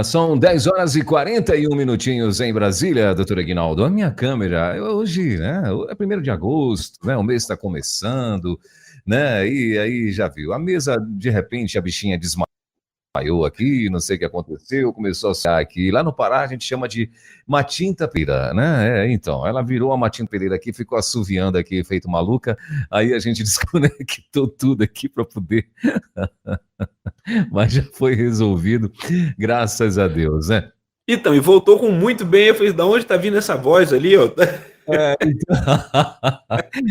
são 10 horas e 41 minutinhos em Brasília, doutor Aguinaldo. A minha câmera, hoje, né, é 1º de agosto, né, o mês está começando, né, e aí já viu, a mesa, de repente, a bichinha desmaiou. desmaiou aqui, não sei o que aconteceu, começou a sair aqui. Lá no Pará a gente chama de Matinta Pereira, né? Então, ela virou a Matinta Pereira aqui, ficou assoviando aqui, feito maluca. Aí a gente desconectou tudo aqui para poder. Mas já foi resolvido, graças a Deus, né? Então, e voltou com muito bem. Eu falei, da onde tá vindo essa voz ali, ó? Então...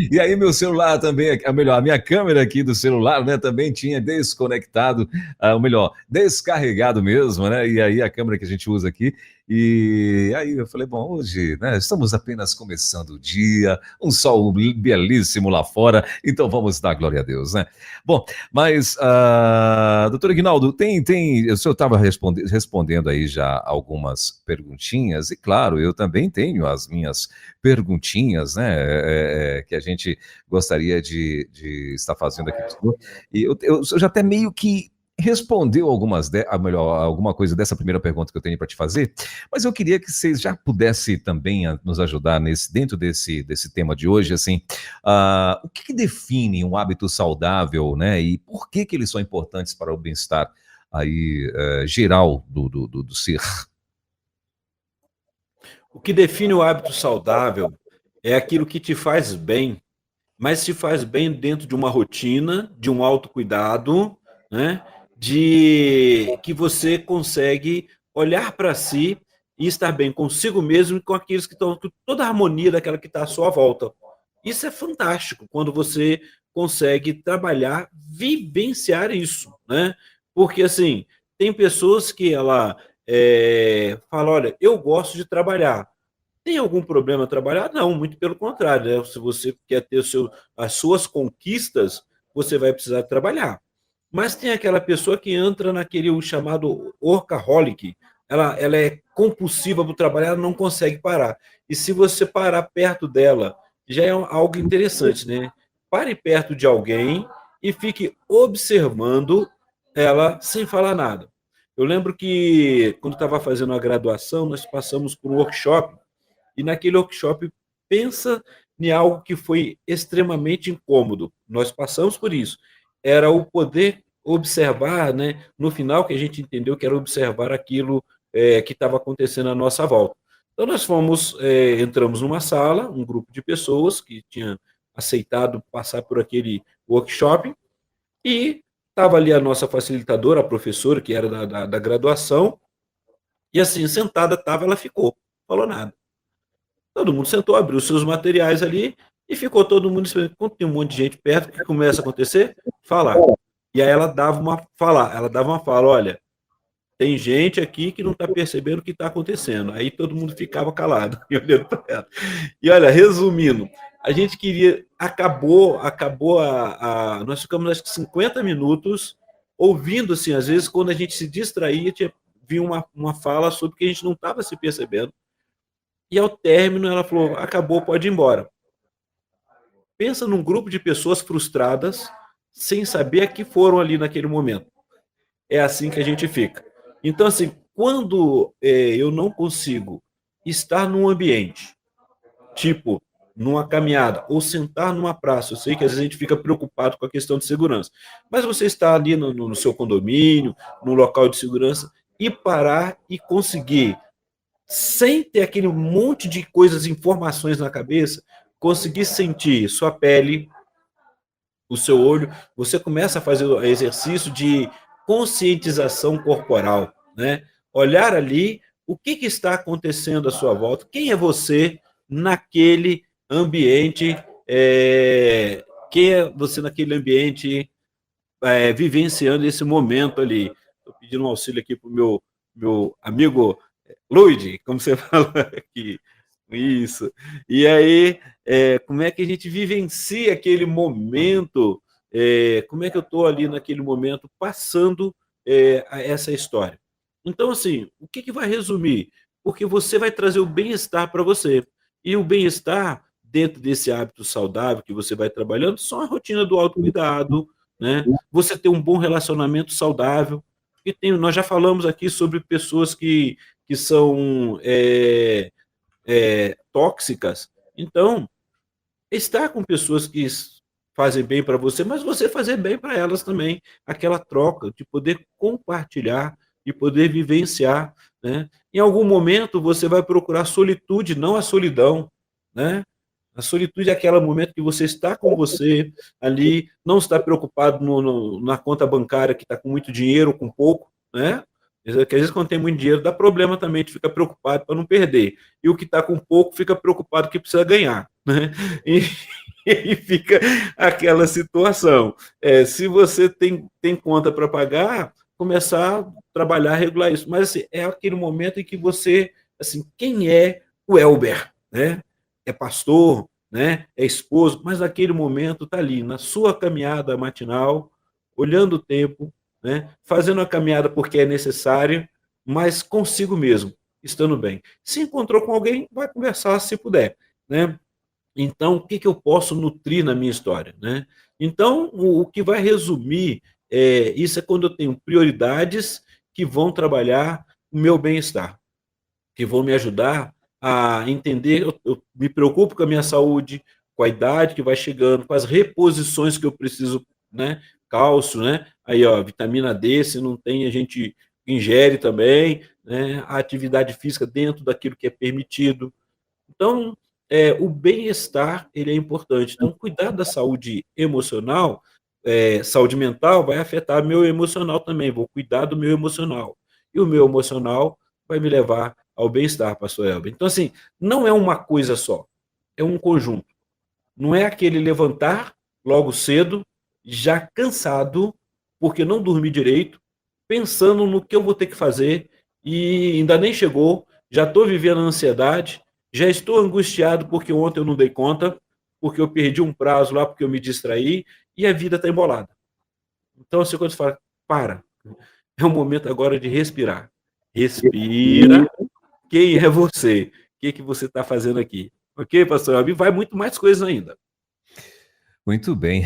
E aí meu celular também, ou melhor, a minha câmera aqui do celular, né, também tinha desconectado, ou melhor, descarregado mesmo, né, e aí a câmera que a gente usa aqui, e aí eu falei, bom, hoje, né, estamos apenas começando o dia, um sol belíssimo lá fora, então vamos dar glória a Deus, né. Bom, mas, doutor Ignaldo, o senhor estava respondendo aí já algumas perguntinhas, e claro, eu também tenho as minhas perguntinhas, né, que a gente gostaria de estar fazendo aqui. E eu já até meio que respondeu alguma coisa dessa primeira pergunta que eu tenho para te fazer, mas eu queria que vocês já pudessem também nos ajudar dentro desse tema de hoje, assim, o que define um hábito saudável, né, e por que eles são importantes para o bem-estar aí, geral do ser? O que define o hábito saudável é aquilo que te faz bem, mas te faz bem dentro de uma rotina, de um autocuidado, né? De que você consegue olhar para si e estar bem consigo mesmo e com aqueles que estão, com toda a harmonia daquela que está à sua volta. Isso é fantástico quando você consegue trabalhar, vivenciar isso, né? Porque assim, tem pessoas que ela fala, olha, eu gosto de trabalhar. Tem algum problema trabalhar? Não, muito pelo contrário, né? Se você quer ter as suas conquistas, você vai precisar trabalhar. Mas tem aquela pessoa que entra naquele o chamado workaholic, ela é compulsiva para trabalhar, ela não consegue parar. E se você parar perto dela, já é algo interessante, né? Pare perto de alguém e fique observando ela sem falar nada. Eu lembro que, quando estava fazendo a graduação, nós passamos por um workshop, e naquele workshop, pensa em algo que foi extremamente incômodo. Nós passamos por isso. Era o poder observar, né? No final, que a gente entendeu que era observar aquilo que estava acontecendo à nossa volta. Então, nós entramos numa sala, um grupo de pessoas que tinha aceitado passar por aquele workshop, e estava ali a nossa facilitadora, a professora, que era da graduação, e assim, sentada estava, ela ficou, não falou nada. Todo mundo sentou, abriu seus materiais ali e ficou todo mundo esperando. Quando tem um monte de gente perto, o que começa a acontecer? Falar. E aí ela dava uma fala, olha, tem gente aqui que não está percebendo o que está acontecendo. Aí todo mundo ficava calado e olhando para ela. E olha, resumindo, a gente queria, nós ficamos acho que 50 minutos ouvindo, assim, às vezes quando a gente se distraía, vinha uma fala sobre que a gente não estava se percebendo. E ao término ela falou, acabou, pode ir embora. Pensa num grupo de pessoas frustradas, sem saber a que foram ali naquele momento. É assim que a gente fica. Então, assim, quando eu não consigo estar num ambiente, tipo, numa caminhada, ou sentar numa praça, eu sei que às vezes a gente fica preocupado com a questão de segurança, mas você está ali no seu condomínio, no local de segurança, e parar e conseguir, sem ter aquele monte de coisas, informações na cabeça, conseguir sentir sua pele, o seu olho, você começa a fazer o exercício de conscientização corporal, né? Olhar ali o que está acontecendo à sua volta, quem é você naquele ambiente, quem é você naquele ambiente, vivenciando esse momento ali. Estou pedindo um auxílio aqui para o meu amigo Luigi, como você falou aqui. Isso. E aí, como é que a gente vivencia aquele momento? Como é que eu estou ali naquele momento passando essa história? Então, assim, o que vai resumir? Porque você vai trazer o bem-estar para você. E o bem-estar, dentro desse hábito saudável que você vai trabalhando, só a rotina do autocuidado, né? Você ter um bom relacionamento saudável. E nós já falamos aqui sobre pessoas que são tóxicas. Então, estar com pessoas que fazem bem para você, mas você fazer bem para elas também. Aquela troca de poder compartilhar, de poder vivenciar, né? Em algum momento você vai procurar solitude, não a solidão, né? A solitude é aquele momento que você está com você ali, não está preocupado na conta bancária que está com muito dinheiro ou com pouco, né? Porque às vezes quando tem muito dinheiro dá problema também, tu fica preocupado para não perder. E o que está com pouco fica preocupado que precisa ganhar, né? E, e fica aquela situação. Se você tem conta para pagar, começar a trabalhar, regular isso. Mas assim, é aquele momento em que você, assim, quem é o Elber, né? É pastor, né? É esposo, mas naquele momento está ali, na sua caminhada matinal, olhando o tempo, né? Fazendo a caminhada porque é necessário, mas consigo mesmo, estando bem. Se encontrou com alguém, vai conversar se puder, né? Então, o que, que eu posso nutrir na minha história, né? Então, o que vai resumir isso é quando eu tenho prioridades que vão trabalhar o meu bem-estar, que vão me ajudar a entender, eu me preocupo com a minha saúde, com a idade que vai chegando, com as reposições que eu preciso, né? Cálcio, né? Aí, ó, vitamina D, se não tem, a gente ingere também, né? A atividade física dentro daquilo que é permitido. Então, o bem-estar, ele é importante. Então, cuidar da saúde emocional, saúde mental, vai afetar meu emocional também. Vou cuidar do meu emocional. E o meu emocional vai me levar ao bem-estar, pastor Elber. Então, assim, não é uma coisa só, é um conjunto. Não é aquele levantar logo cedo, já cansado, porque não dormi direito, pensando no que eu vou ter que fazer e ainda nem chegou, já estou vivendo a ansiedade, já estou angustiado porque ontem eu não dei conta, porque eu perdi um prazo lá, porque eu me distraí e a vida está embolada. Então, assim, quando você fala, para, é o momento agora de respirar. Respira. Quem é você? O que você está fazendo aqui? Ok, pastor Albi? Vai muito mais coisas ainda. Muito bem.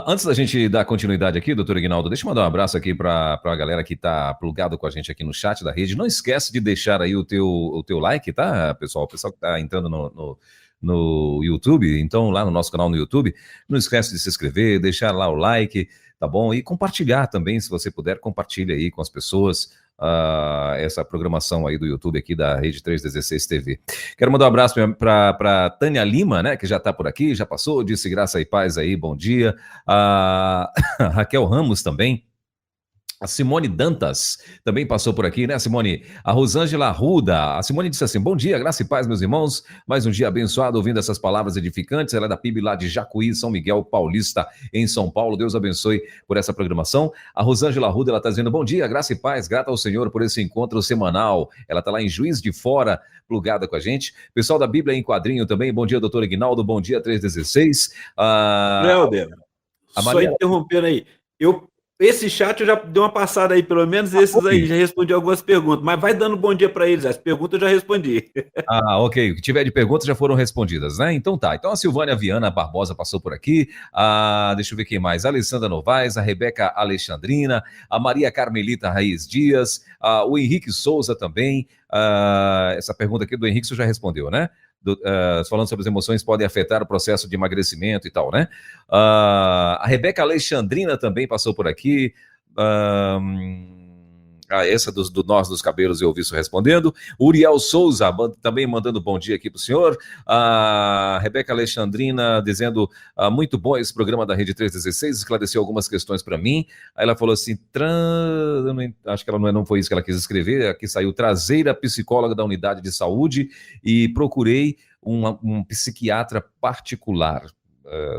Antes da gente dar continuidade aqui, doutor Ignaldo, deixa eu mandar um abraço aqui para a galera que está plugado com a gente aqui no chat da rede. Não esquece de deixar aí o teu like, tá, pessoal? O pessoal que está entrando no YouTube, então lá no nosso canal no YouTube, não esquece de se inscrever, deixar lá o like, tá bom? E compartilhar também, se você puder, compartilha aí com as pessoas essa programação aí do YouTube aqui da Rede 316 TV. Quero mandar um abraço para Tânia Lima, né, que já está por aqui, já passou, disse graça e paz aí, bom dia. A Raquel Ramos também. A Simone Dantas também passou por aqui, né, Simone? A Rosângela Arruda. A Simone disse assim, bom dia, graça e paz, meus irmãos. Mais um dia abençoado, ouvindo essas palavras edificantes. Ela é da PIB lá de Jacuí, São Miguel Paulista, em São Paulo. Deus abençoe por essa programação. A Rosângela Arruda, ela está dizendo, bom dia, graça e paz. Grata ao Senhor por esse encontro semanal. Ela está lá em Juiz de Fora, plugada com a gente. Pessoal da Bíblia em Quadrinho também. Bom dia, doutor Ignaldo. Bom dia, 316. Helder, só interrompendo aí. Esse chat eu já dei uma passada aí, pelo menos esses aí, já respondi algumas perguntas, mas vai dando bom dia para eles, as perguntas eu já respondi. Ok, o que tiver de perguntas já foram respondidas, né? Então tá, então a Silvânia Viana Barbosa passou por aqui, deixa eu ver quem mais, a Alessandra Novaes, a Rebeca Alexandrina, a Maria Carmelita Raiz Dias, o Henrique Souza também, essa pergunta aqui do Henrique você já respondeu, né? Falando sobre as emoções podem afetar o processo de emagrecimento e tal, né? A Rebeca Alexandrina também passou por aqui. Essa do Nós dos Cabelos eu ouvi isso respondendo. Uriel Souza também mandando bom dia aqui para o senhor. A Rebeca Alexandrina dizendo muito bom esse programa da Rede 316, esclareceu algumas questões para mim. Aí ela falou assim, acho que ela não foi isso que ela quis escrever, aqui saiu traseira psicóloga da unidade de saúde e procurei um psiquiatra particular.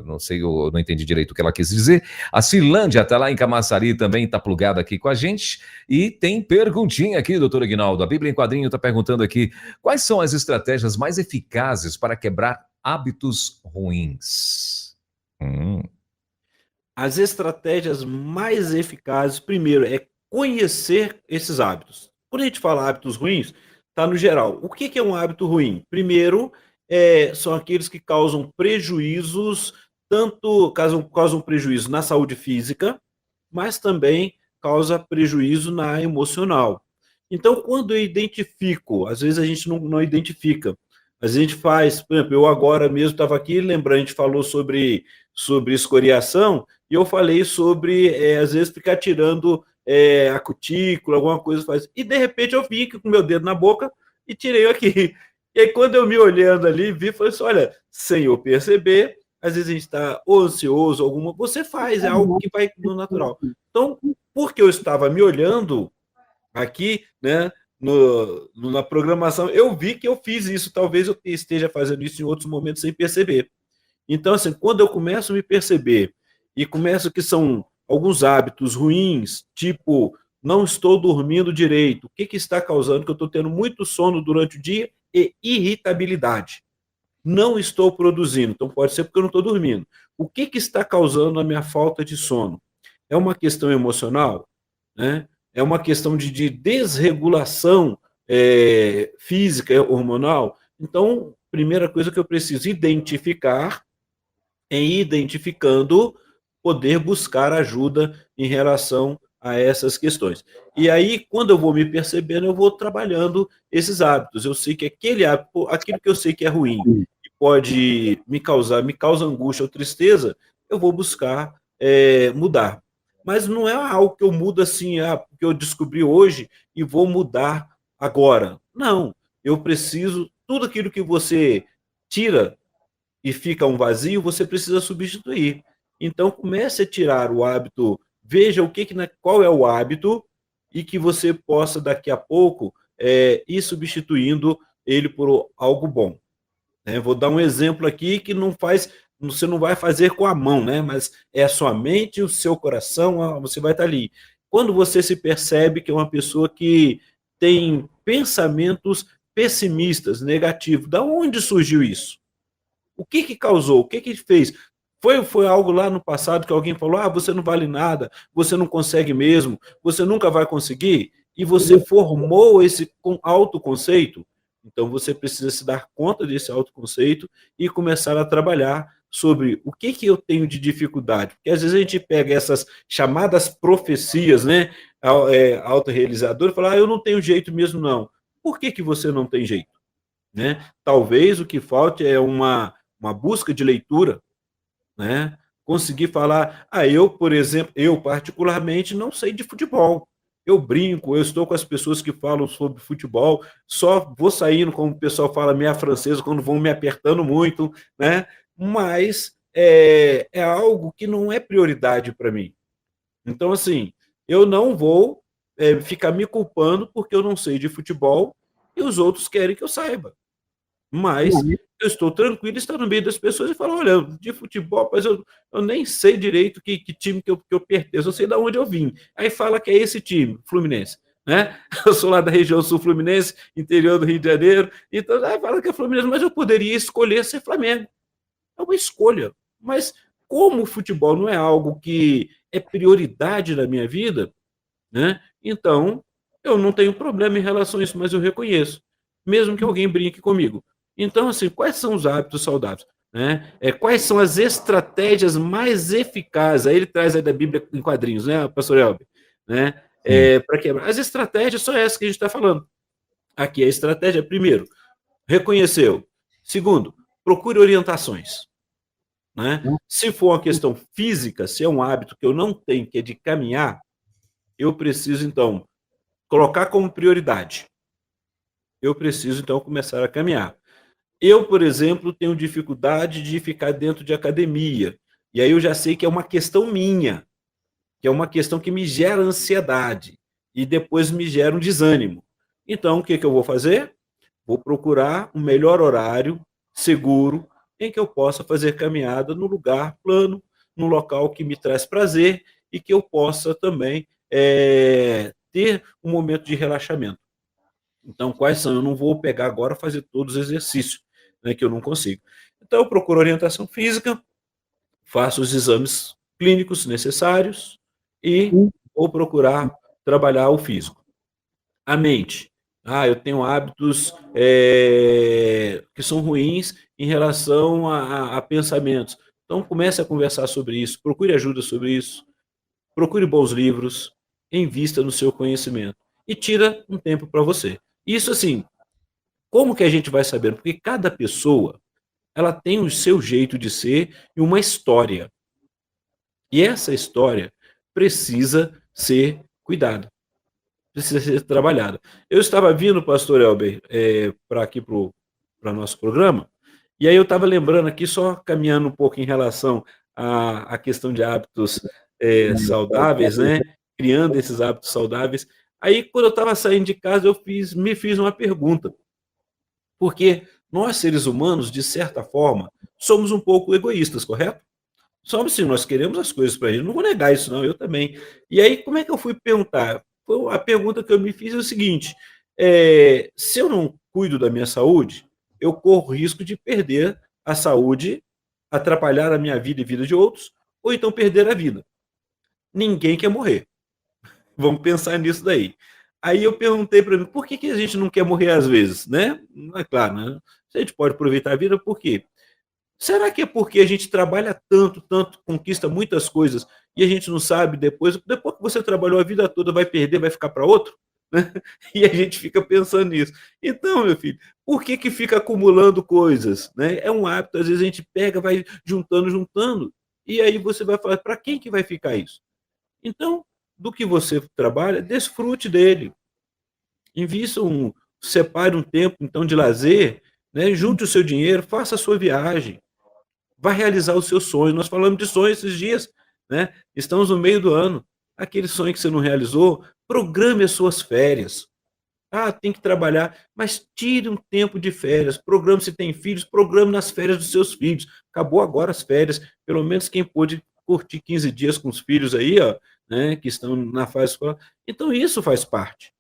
Não sei, eu não entendi direito o que ela quis dizer. A Cilândia está lá em Camaçari também, está plugada aqui com a gente. E tem perguntinha aqui, doutor Aguinaldo. A Bíblia em Quadrinho está perguntando aqui, quais são as estratégias mais eficazes para quebrar hábitos ruins? As estratégias mais eficazes, primeiro, é conhecer esses hábitos. Quando a gente fala hábitos ruins, está no geral. O que é um hábito ruim? Primeiro, são aqueles que causam prejuízos, tanto causam prejuízo na saúde física, mas também causa prejuízo na emocional. Então, quando eu identifico, às vezes a gente não identifica, Mas a gente faz, por exemplo, eu agora mesmo estava aqui, lembrando, a gente falou sobre escoriação, e eu falei sobre, às vezes, ficar tirando a cutícula, alguma coisa faz. E, de repente, eu vim aqui com o meu dedo na boca e tirei aqui. E aí, quando eu me olhando ali, vi, falei assim, olha, sem eu perceber, às vezes a gente está ansioso, alguma, você faz, é algo que vai no natural. Então, porque eu estava me olhando aqui, né, na programação, eu vi que eu fiz isso, talvez eu esteja fazendo isso em outros momentos sem perceber. Então, assim, quando eu começo a me perceber e começo que são alguns hábitos ruins, tipo, não estou dormindo direito, o que, que está causando? Que eu estou tendo muito sono durante o dia e irritabilidade. Não estou produzindo, então pode ser porque eu não estou dormindo. O que, que está causando a minha falta de sono? É uma questão emocional, né? É uma questão de desregulação física, hormonal. Então, primeira coisa que eu preciso identificar, em identificando, poder buscar ajuda em relação a essas questões. E aí, quando eu vou me percebendo, eu vou trabalhando esses hábitos. Eu sei que aquele hábito, aquilo que eu sei que é ruim, que pode me causa angústia ou tristeza, eu vou buscar mudar. Mas não é algo que eu mudo assim, que eu descobri hoje e vou mudar agora. Não, eu preciso, tudo aquilo que você tira e fica um vazio, você precisa substituir. Então comece a tirar o hábito, veja qual é o hábito e que você possa daqui a pouco ir substituindo ele por algo bom. Vou dar um exemplo aqui que você não vai fazer com a mão, né? Mas é a sua mente, o seu coração, você vai estar ali. Quando você se percebe que é uma pessoa que tem pensamentos pessimistas, negativos, da onde surgiu isso? O que que causou? O que que fez? Foi algo lá no passado que alguém falou: você não vale nada, você não consegue mesmo, você nunca vai conseguir, e você formou esse autoconceito. Então você precisa se dar conta desse autoconceito e começar a trabalhar sobre o que eu tenho de dificuldade. Porque às vezes a gente pega essas chamadas profecias, né, autorrealizadoras, e fala: eu não tenho jeito mesmo, não. Por que você não tem jeito? Né? Talvez o que falte é uma busca de leitura, né? Conseguir falar, eu, por exemplo, eu particularmente não sei de futebol. Eu brinco, eu estou com as pessoas que falam sobre futebol, só vou saindo, como o pessoal fala, meia francesa, quando vão me apertando muito, né? Mas é algo que não é prioridade para mim. Então, assim, eu não vou ficar me culpando porque eu não sei de futebol e os outros querem que eu saiba. Mas eu estou tranquilo estar no meio das pessoas e falar: olha, de futebol, mas eu nem sei direito que time que eu pertenço, eu sei de onde eu vim. Aí fala que é esse time, Fluminense. Né? Eu sou lá da região sul Fluminense, interior do Rio de Janeiro, então aí fala que é Fluminense, mas eu poderia escolher ser Flamengo. É uma escolha. Mas como o futebol não é algo que é prioridade na minha vida, né? Então eu não tenho problema em relação a isso, mas eu reconheço, mesmo que alguém brinque comigo. Então, assim, quais são os hábitos saudáveis? Né? Quais são as estratégias mais eficazes? Aí ele traz aí da Bíblia em quadrinhos, né, pastor Elber? Né? Para quebrar. As estratégias são essas que a gente está falando. Aqui a estratégia, primeiro, reconheceu. Segundo, procure orientações. Né? Se for uma questão física, se é um hábito que eu não tenho, que é de caminhar, eu preciso, então, colocar como prioridade. Eu preciso, então, começar a caminhar. Eu, por exemplo, tenho dificuldade de ficar dentro de academia. E aí eu já sei que é uma questão minha, que é uma questão que me gera ansiedade e depois me gera um desânimo. Então, o que eu vou fazer? Vou procurar um melhor horário, seguro, em que eu possa fazer caminhada no lugar plano, num local que me traz prazer e que eu possa também ter um momento de relaxamento. Então, quais são? Eu não vou pegar agora e fazer todos os exercícios, né, que eu não consigo. Então, eu procuro orientação física, faço os exames clínicos necessários e vou procurar trabalhar o físico. A mente. Eu tenho hábitos que são ruins em relação a pensamentos. Então, comece a conversar sobre isso, procure ajuda sobre isso, procure bons livros, invista no seu conhecimento e tira um tempo para você. Isso, assim, Como que a gente vai saber? Porque cada pessoa, ela tem o seu jeito de ser e uma história. E essa história precisa ser cuidada, precisa ser trabalhada. Eu estava vindo, pastor Elber, para aqui para nosso programa, e aí eu estava lembrando aqui, só caminhando um pouco em relação à questão de hábitos saudáveis, né? Criando esses hábitos saudáveis. Aí, quando eu estava saindo de casa, me fiz uma pergunta. Porque nós, seres humanos, de certa forma, somos um pouco egoístas, correto? Somos sim, nós queremos as coisas para a gente. Não vou negar isso, não, eu também. E aí, como é que eu fui perguntar? A pergunta que eu me fiz é o seguinte: se eu não cuido da minha saúde, eu corro risco de perder a saúde, atrapalhar a minha vida e a vida de outros, ou então perder a vida. Ninguém quer morrer. Vamos pensar nisso daí. Aí eu perguntei para mim, por que a gente não quer morrer às vezes, né? Não é claro, né? Se a gente pode aproveitar a vida, por quê? Será que é porque a gente trabalha tanto, tanto, conquista muitas coisas e a gente não sabe depois que você trabalhou a vida toda, vai perder, vai ficar para outro? Né? E a gente fica pensando nisso. Então, meu filho, por que fica acumulando coisas? Né? É um hábito, às vezes a gente pega, vai juntando, juntando, e aí você vai falar, para quem que vai ficar isso? Então, do que você trabalha, desfrute dele. Separe um tempo, então, de lazer, né? Junte o seu dinheiro, faça a sua viagem, vai realizar os seus sonhos. Nós falamos de sonhos esses dias, né? Estamos no meio do ano. Aquele sonho que você não realizou, programe as suas férias. Ah, tem que trabalhar, mas tire um tempo de férias. Programe, se tem filhos, programe nas férias dos seus filhos. Acabou agora as férias, pelo menos quem pôde curtir 15 dias com os filhos aí, ó, né, que estão na fase escolar. Então, isso faz parte.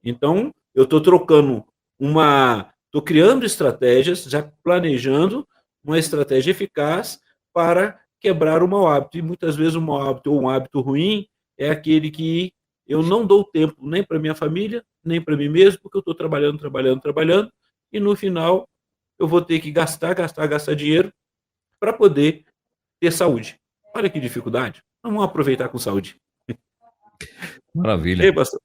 Então, eu estou estou criando estratégias, já planejando uma estratégia eficaz para quebrar o mau hábito. E muitas vezes o mau hábito ou um hábito ruim é aquele que eu não dou tempo nem para minha família, nem para mim mesmo, porque eu estou trabalhando, trabalhando, trabalhando, e no final eu vou ter que gastar dinheiro para poder ter saúde. Olha que dificuldade. Vamos aproveitar com saúde. Maravilha. Ei, pastor.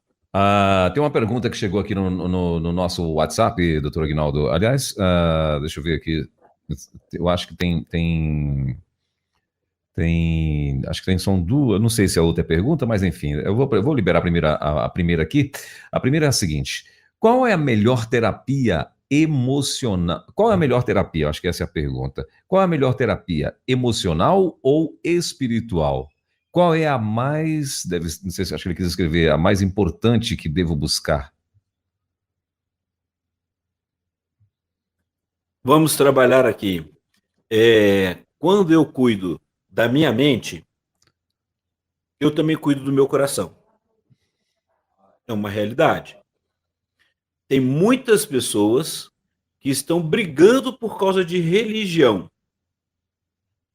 Tem uma pergunta que chegou aqui no nosso WhatsApp, doutor Aguinaldo. Aliás, deixa eu ver aqui. Eu acho que acho que são duas, não sei se a outra é pergunta, mas enfim, eu vou liberar a primeira aqui. A primeira é a seguinte: qual é a melhor terapia emocional? Qual é a melhor terapia? Eu acho que essa é a pergunta. Qual é a melhor terapia, emocional ou espiritual? Qual é a mais, não sei se acho que ele quis escrever, a mais importante que devo buscar? Vamos trabalhar aqui. Quando eu cuido da minha mente, eu também cuido do meu coração. É uma realidade. Tem muitas pessoas que estão brigando por causa de religião.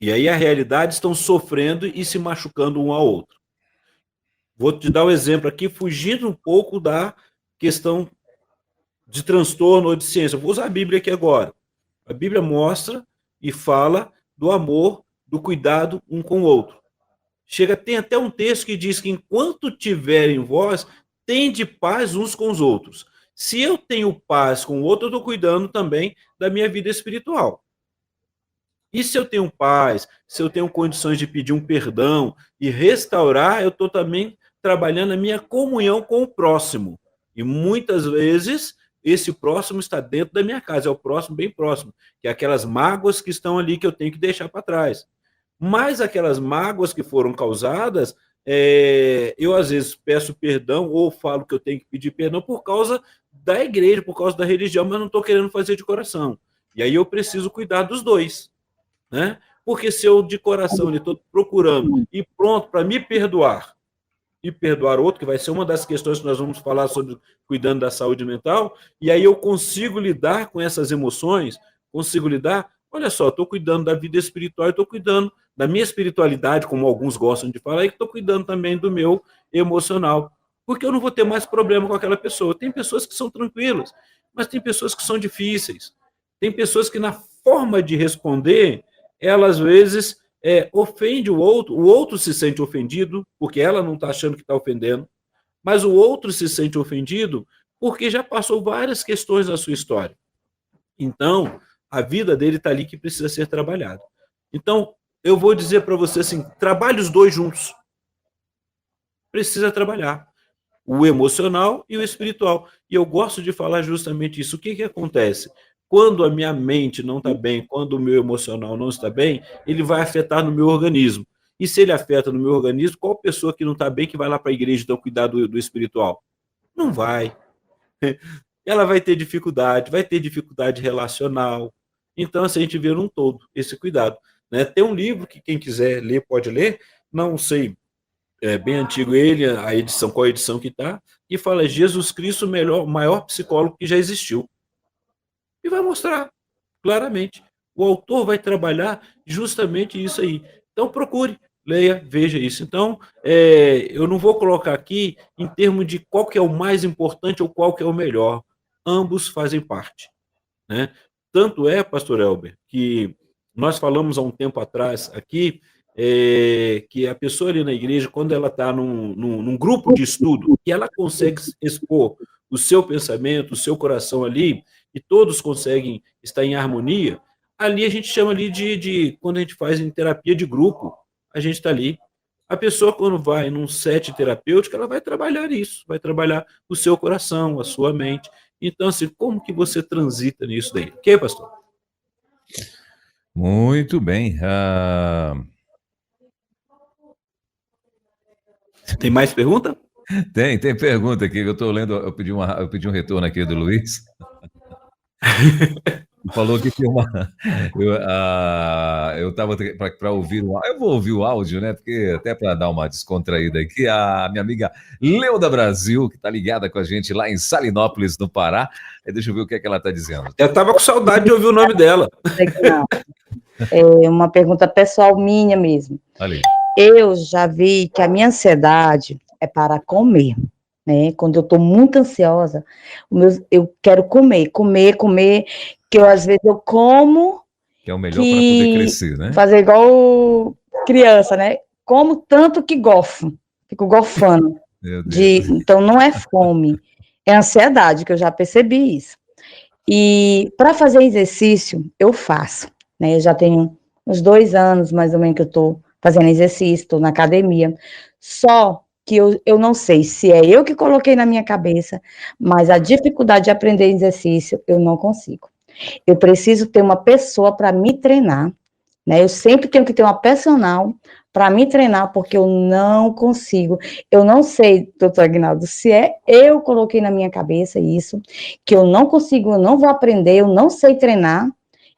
E aí a realidade estão sofrendo e se machucando um ao outro. Vou te dar um exemplo aqui, fugindo um pouco da questão de transtorno ou de ciência. Vou usar a Bíblia aqui agora. A Bíblia mostra e fala do amor, do cuidado um com o outro. Tem até um texto que diz que enquanto tiverem vós, tende paz uns com os outros. Se eu tenho paz com o outro, eu estou cuidando também da minha vida espiritual. E se eu tenho paz, se eu tenho condições de pedir um perdão e restaurar, eu estou também trabalhando a minha comunhão com o próximo. E muitas vezes esse próximo está dentro da minha casa, é o próximo bem próximo, que é aquelas mágoas que estão ali que eu tenho que deixar para trás. Mas aquelas mágoas que foram causadas, eu às vezes peço perdão ou falo que eu tenho que pedir perdão por causa da igreja, por causa da religião, mas não estou querendo fazer de coração. E aí eu preciso cuidar dos dois. Né? Porque se eu de coração estou procurando e pronto para me perdoar e perdoar outro, que vai ser uma das questões que nós vamos falar sobre cuidando da saúde mental, e aí eu consigo lidar com essas emoções, consigo lidar, olha só, estou cuidando da vida espiritual, estou cuidando da minha espiritualidade, como alguns gostam de falar, e estou cuidando também do meu emocional, porque eu não vou ter mais problema com aquela pessoa. Tem pessoas que são tranquilas, mas tem pessoas que são difíceis, tem pessoas que na forma de responder, ela às vezes ofende o outro se sente ofendido, porque ela não está achando que está ofendendo, mas o outro se sente ofendido porque já passou várias questões na sua história. Então, a vida dele está ali que precisa ser trabalhada. Então, eu vou dizer para você assim, trabalhe os dois juntos. Precisa trabalhar o emocional e o espiritual. E eu gosto de falar justamente isso. O que acontece? Quando a minha mente não está bem, quando o meu emocional não está bem, ele vai afetar no meu organismo. E se ele afeta no meu organismo, qual pessoa que não está bem que vai lá para a igreja então cuidar do espiritual? Não vai. Ela vai ter dificuldade relacional. Então, assim, a gente vê num todo esse cuidado. Né? Tem um livro que quem quiser ler pode ler, não sei, é bem antigo ele, a edição, qual a edição que está, e fala Jesus Cristo, o maior psicólogo que já existiu. E vai mostrar claramente. O autor vai trabalhar justamente isso aí. Então procure, leia, veja isso. Então, eu não vou colocar aqui em termos de qual que é o mais importante ou qual que é o melhor. Ambos fazem parte. Né? Tanto é, pastor Elber, que nós falamos há um tempo atrás aqui, que a pessoa ali na igreja, quando ela está num grupo de estudo, e ela consegue expor o seu pensamento, o seu coração ali, e todos conseguem estar em harmonia, ali a gente chama ali quando a gente faz em terapia de grupo, a gente está ali. A pessoa, quando vai num set terapêutico, ela vai trabalhar isso, vai trabalhar o seu coração, a sua mente. Então, assim, como que você transita nisso daí? Ok, pastor? Muito bem. Tem mais pergunta? Tem pergunta aqui. Eu estou lendo, eu pedi um retorno aqui do Luiz. Falou que tem uma. Eu estava para ouvir eu vou ouvir o áudio, né? Porque até para dar uma descontraída aqui, a minha amiga Leuda Brasil, que está ligada com a gente lá em Salinópolis, no Pará. Deixa eu ver o que é que ela está dizendo. Eu estava com saudade de ouvir o nome dela. É uma pergunta pessoal minha mesmo. Ali. Eu já vi que a minha ansiedade é para comer. Né? Quando eu estou muito ansiosa, eu quero comer, que às vezes eu como... Que é o melhor para poder crescer, né? Fazer igual criança, né? Como tanto que gofo, fico gofando. Meu Deus. Então não é fome, é ansiedade, que eu já percebi isso. E para fazer exercício, eu faço, né? Eu já tenho uns 2 anos, mais ou menos, que eu estou fazendo exercício, estou na academia, só que eu não sei se é eu que coloquei na minha cabeça, mas a dificuldade de aprender exercício, eu não consigo. Eu preciso ter uma pessoa para me treinar, né? Eu sempre tenho que ter uma personal para me treinar, porque eu não consigo. Eu não sei, doutor Aguinaldo, se é eu coloquei na minha cabeça isso, que eu não consigo, eu não vou aprender, eu não sei treinar,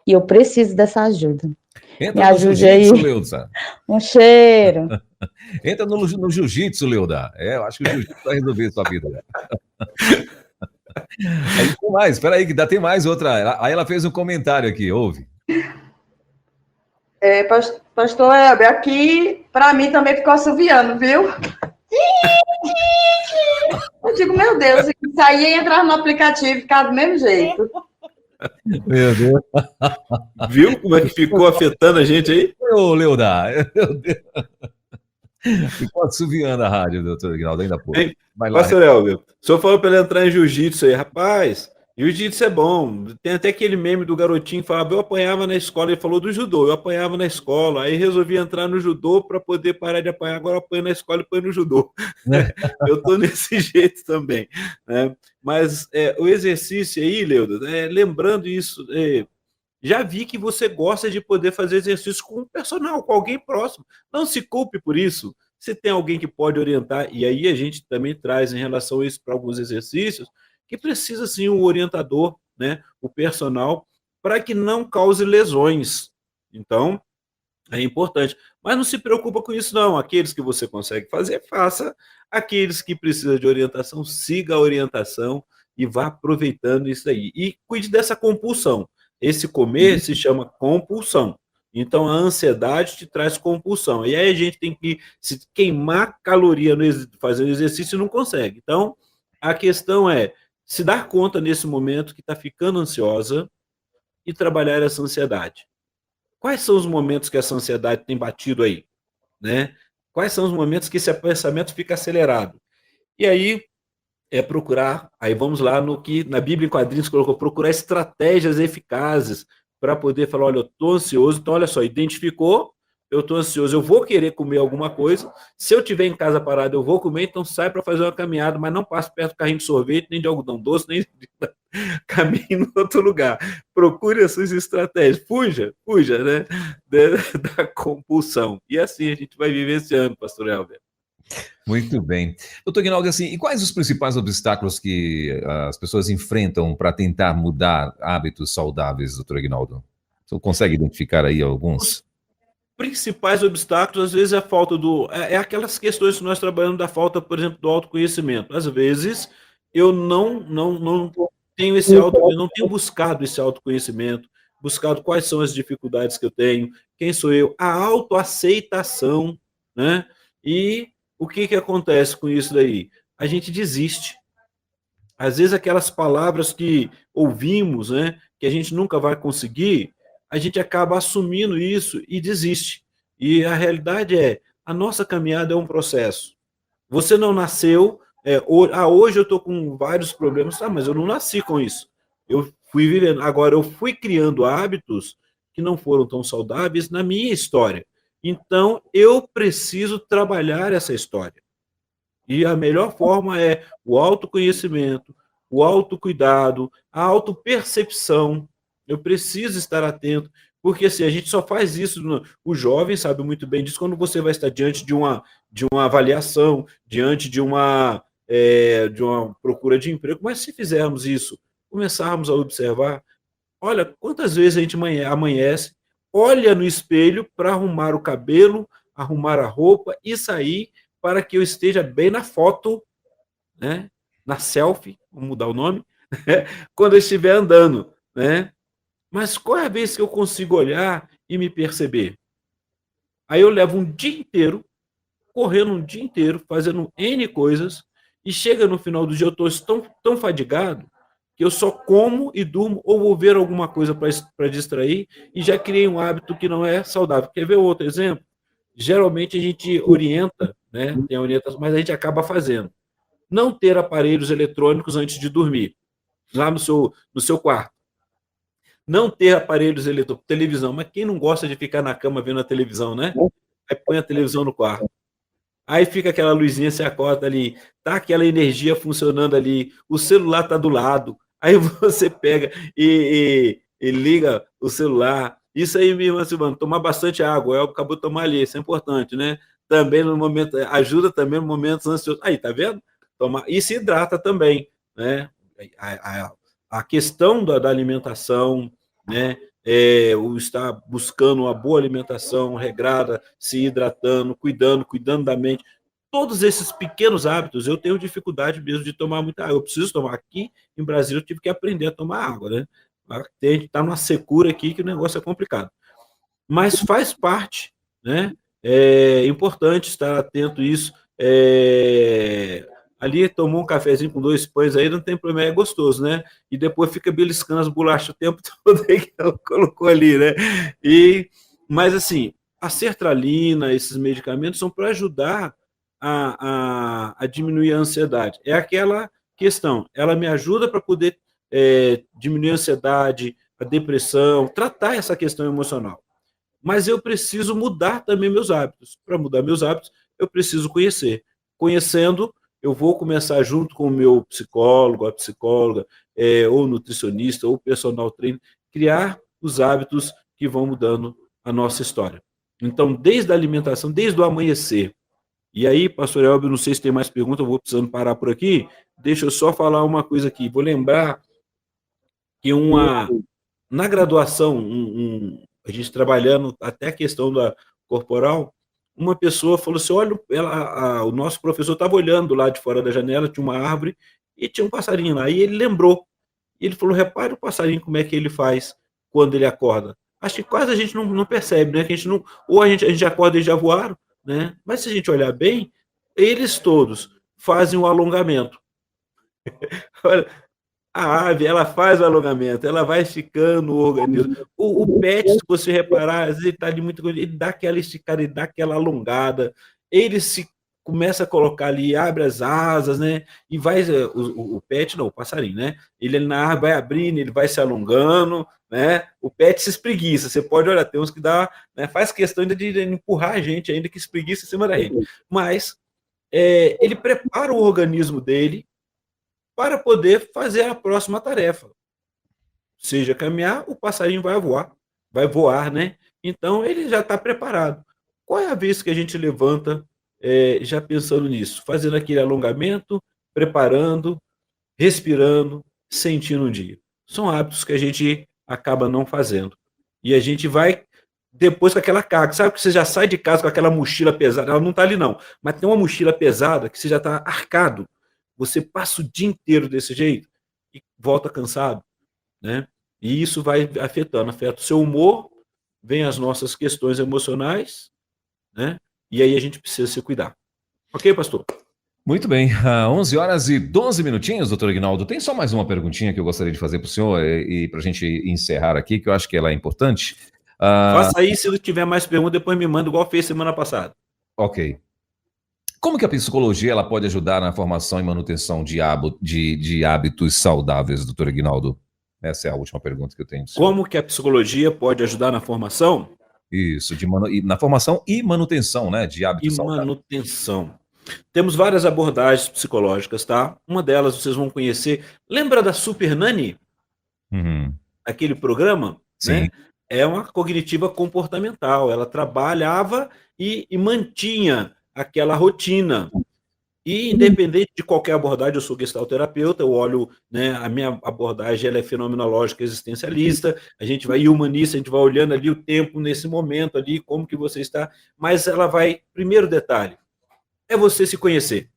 e eu preciso dessa ajuda. Entra me no ajude aí. Leuda. Um cheiro. Entra no jiu-jitsu, Leuda. Eu acho que o jiu-jitsu vai resolver a sua vida. Né? Aí tem mais, espera aí, que tem mais outra. Aí ela fez um comentário aqui, ouve. Pastor Elber, aqui para mim também ficou assoviando, viu? Eu digo, meu Deus, isso aí ia entrar no aplicativo e ficar do mesmo jeito. Meu Deus. Viu como é que ficou afetando a gente aí? Ô, Leuda, meu Deus. Ficou assoviando a rádio, doutor Aguinaldo, ainda pouco. Vai lá. Pastor Elber, o senhor falou para ele entrar em jiu-jitsu aí. Rapaz, jiu-jitsu é bom. Tem até aquele meme do garotinho que falava, eu apanhava na escola. Ele falou do judô, eu apanhava na escola. Aí resolvi entrar no judô para poder parar de apanhar. Agora eu apanho na escola e apanho no judô. Eu estou nesse jeito também. Né? Mas o exercício aí, Leuda, lembrando isso... já vi que você gosta de poder fazer exercício com um personal, com alguém próximo. Não se culpe por isso. Se tem alguém que pode orientar, e aí a gente também traz em relação a isso para alguns exercícios, que precisa sim um orientador, né, o personal, para que não cause lesões. Então, é importante. Mas não se preocupa com isso, não. Aqueles que você consegue fazer, faça. Aqueles que precisam de orientação, siga a orientação e vá aproveitando isso aí. E cuide dessa compulsão. Esse comer se chama compulsão. Então, a ansiedade te traz compulsão. E aí a gente tem que se queimar caloria fazendo exercício e não consegue. Então, a questão é se dar conta nesse momento que está ficando ansiosa e trabalhar essa ansiedade. Quais são os momentos que essa ansiedade tem batido aí? Né? Quais são os momentos que esse pensamento fica acelerado? E aí, é procurar, aí vamos lá no que na Bíblia em quadrinhos colocou, procurar estratégias eficazes para poder falar, olha, eu estou ansioso, então olha só, identificou, eu estou ansioso, eu vou querer comer alguma coisa, se eu estiver em casa parado, eu vou comer, então sai para fazer uma caminhada, mas não passe perto do carrinho de sorvete, nem de algodão doce, nem de caminhe em outro lugar. Procure as suas estratégias, fuja, né, da compulsão. E assim a gente vai viver esse ano, pastor Helber. Muito bem. Doutor Aguinaldo, assim, e quais os principais obstáculos que as pessoas enfrentam para tentar mudar hábitos saudáveis, doutor Aguinaldo? Você consegue identificar aí alguns? Os principais obstáculos, às vezes, é a falta do. É aquelas questões que nós trabalhamos da falta, por exemplo, do autoconhecimento. Às vezes, eu não tenho esse eu não tenho buscado esse autoconhecimento, buscado quais são as dificuldades que eu tenho, quem sou eu, a autoaceitação, né? E o que que acontece com isso daí? A gente desiste. Às vezes aquelas palavras que ouvimos, né, que a gente nunca vai conseguir, a gente acaba assumindo isso e desiste. E a realidade é, a nossa caminhada é um processo. Você não nasceu, hoje eu estou com vários problemas, mas eu não nasci com isso. Eu fui vivendo. Agora, eu fui criando hábitos que não foram tão saudáveis na minha história. Então, eu preciso trabalhar essa história. E a melhor forma é o autoconhecimento, o autocuidado, a autopercepção. Eu preciso estar atento, porque assim, a gente só faz isso, o jovem sabe muito bem disso, quando você vai estar diante de uma avaliação, diante de uma procura de emprego, mas se fizermos isso, começarmos a observar, olha, quantas vezes a gente amanhece, olha no espelho para arrumar o cabelo, arrumar a roupa e sair para que eu esteja bem na foto, né? Na selfie, vamos mudar o nome, né? Quando eu estiver andando, né? Mas qual é a vez que eu consigo olhar e me perceber? Aí eu levo um dia inteiro, correndo um dia inteiro, fazendo N coisas, e chega no final do dia eu estou tão fadigado que eu só como e durmo ou vou ver alguma coisa para distrair e já criei um hábito que não é saudável. Quer ver outro exemplo? Geralmente a gente orienta, né? Tem a orientação, mas a gente acaba fazendo. Não ter aparelhos eletrônicos antes de dormir, lá no seu quarto. Não ter aparelhos eletrônicos, televisão, mas quem não gosta de ficar na cama vendo a televisão, né? Aí põe a televisão no quarto. Aí fica aquela luzinha, você acorda ali, tá aquela energia funcionando ali, o celular tá do lado, aí você pega e liga o celular. Isso aí, minha irmã Silvana, tomar bastante água, acabou de tomar ali, isso é importante, né? Também no momento, ajuda também no momentos ansiosos. Aí, tá vendo? E se hidrata também, né? A questão da alimentação, né? O estar buscando uma boa alimentação regrada, se hidratando, cuidando da mente. Todos esses pequenos hábitos, eu tenho dificuldade mesmo de tomar muita água. Eu preciso tomar. Aqui em Brasília eu tive que aprender a tomar água, né? A gente está numa secura aqui que o negócio é complicado. Mas faz parte, né? É importante estar atento a isso. Ali tomou um cafezinho com 2 pães aí, não tem problema, é gostoso, né? E depois fica beliscando as bolachas o tempo todo aí que ela colocou ali, né? Mas assim, a sertralina, esses medicamentos são para ajudar a diminuir a ansiedade. É aquela questão, ela me ajuda para poder diminuir a ansiedade, a depressão, tratar essa questão emocional. Mas eu preciso mudar também meus hábitos. Para mudar meus hábitos, eu preciso conhecer. Conhecendo, eu vou começar junto com o meu psicólogo, a psicóloga, ou nutricionista, ou personal trainer, criar os hábitos que vão mudando a nossa história. Então, desde a alimentação, desde o amanhecer. E aí, pastor Elber, não sei se tem mais perguntas, eu vou precisando parar por aqui. Deixa eu só falar uma coisa aqui. Vou lembrar que na graduação, a gente trabalhando até a questão da corporal, uma pessoa falou assim, olha, o nosso professor estava olhando lá de fora da janela, tinha uma árvore e tinha um passarinho lá, e ele lembrou, e ele falou, repare o passarinho como é que ele faz quando ele acorda. Acho que quase a gente não percebe, né? Que a gente não, ou a gente acorda e já voaram, né? Mas se a gente olhar bem, eles todos fazem o alongamento. Olha, a ave, ela faz o alongamento, ela vai esticando o organismo. O pet, se você reparar, às vezes ele está de muita coisa, ele dá aquela esticada, ele dá aquela alongada, ele se começa a colocar ali, abre as asas, né? E vai, o pet, não, o passarinho, né? Ele na árvore vai abrindo, ele vai se alongando, né? O pet se espreguiça. Você pode, olha, tem uns que dá, né? Faz questão de empurrar a gente ainda que espreguiça em cima da gente. Mas ele prepara o organismo dele para poder fazer a próxima tarefa. Seja caminhar, o passarinho vai voar, né? Então ele já está preparado. Qual é a vez que a gente levanta já pensando nisso? Fazendo aquele alongamento, preparando, respirando, sentindo o dia. São hábitos que a gente acaba não fazendo. E a gente vai depois com aquela carga. Sabe que você já sai de casa com aquela mochila pesada? Ela não está ali, não. Mas tem uma mochila pesada que você já está arcado. Você passa o dia inteiro desse jeito e volta cansado, né? E isso vai afeta o seu humor, vem as nossas questões emocionais, né? E aí a gente precisa se cuidar. Ok, pastor? Muito bem, 11 horas e 12 minutinhos, doutor Aguinaldo. Tem só mais uma perguntinha que eu gostaria de fazer para o senhor e para a gente encerrar aqui, que eu acho que ela é importante. Faça aí, se tiver mais perguntas, depois me manda, igual fez semana passada. Ok. Como que a psicologia ela pode ajudar na formação e manutenção de hábitos saudáveis, doutor Aguinaldo? Essa é a última pergunta que eu tenho. Como que a psicologia pode ajudar na formação? Isso, na formação e manutenção, né, de hábitos saudáveis. Manutenção. Temos várias abordagens psicológicas, tá? Uma delas vocês vão conhecer. Lembra da Super Nani? Uhum. Aquele programa? Sim. Né? É uma cognitiva comportamental. Ela trabalhava e mantinha aquela rotina. E independente de qualquer abordagem, eu sou gestalterapeuta, eu olho, né, a minha abordagem ela é fenomenológica existencialista, a gente vai humanista, a gente vai olhando ali o tempo nesse momento ali, como que você está, mas ela vai, primeiro detalhe, é você se conhecer.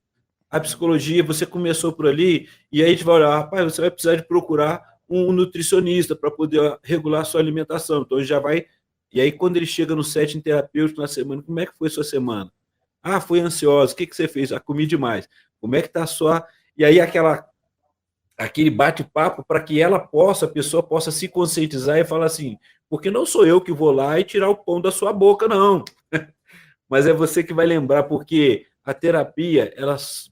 A psicologia, você começou por ali, e aí a gente vai olhar, rapaz, você vai precisar de procurar um nutricionista para poder regular a sua alimentação, então já vai, e aí quando ele chega no setting terapêutico na semana, como é que foi a sua semana? Ah, foi ansiosa. O que você fez? Ah, comi demais. Como é que está a sua... E aí aquele bate-papo para que a pessoa possa se conscientizar e falar assim, porque não sou eu que vou lá e tirar o pão da sua boca, não. Mas é você que vai lembrar, porque a terapia,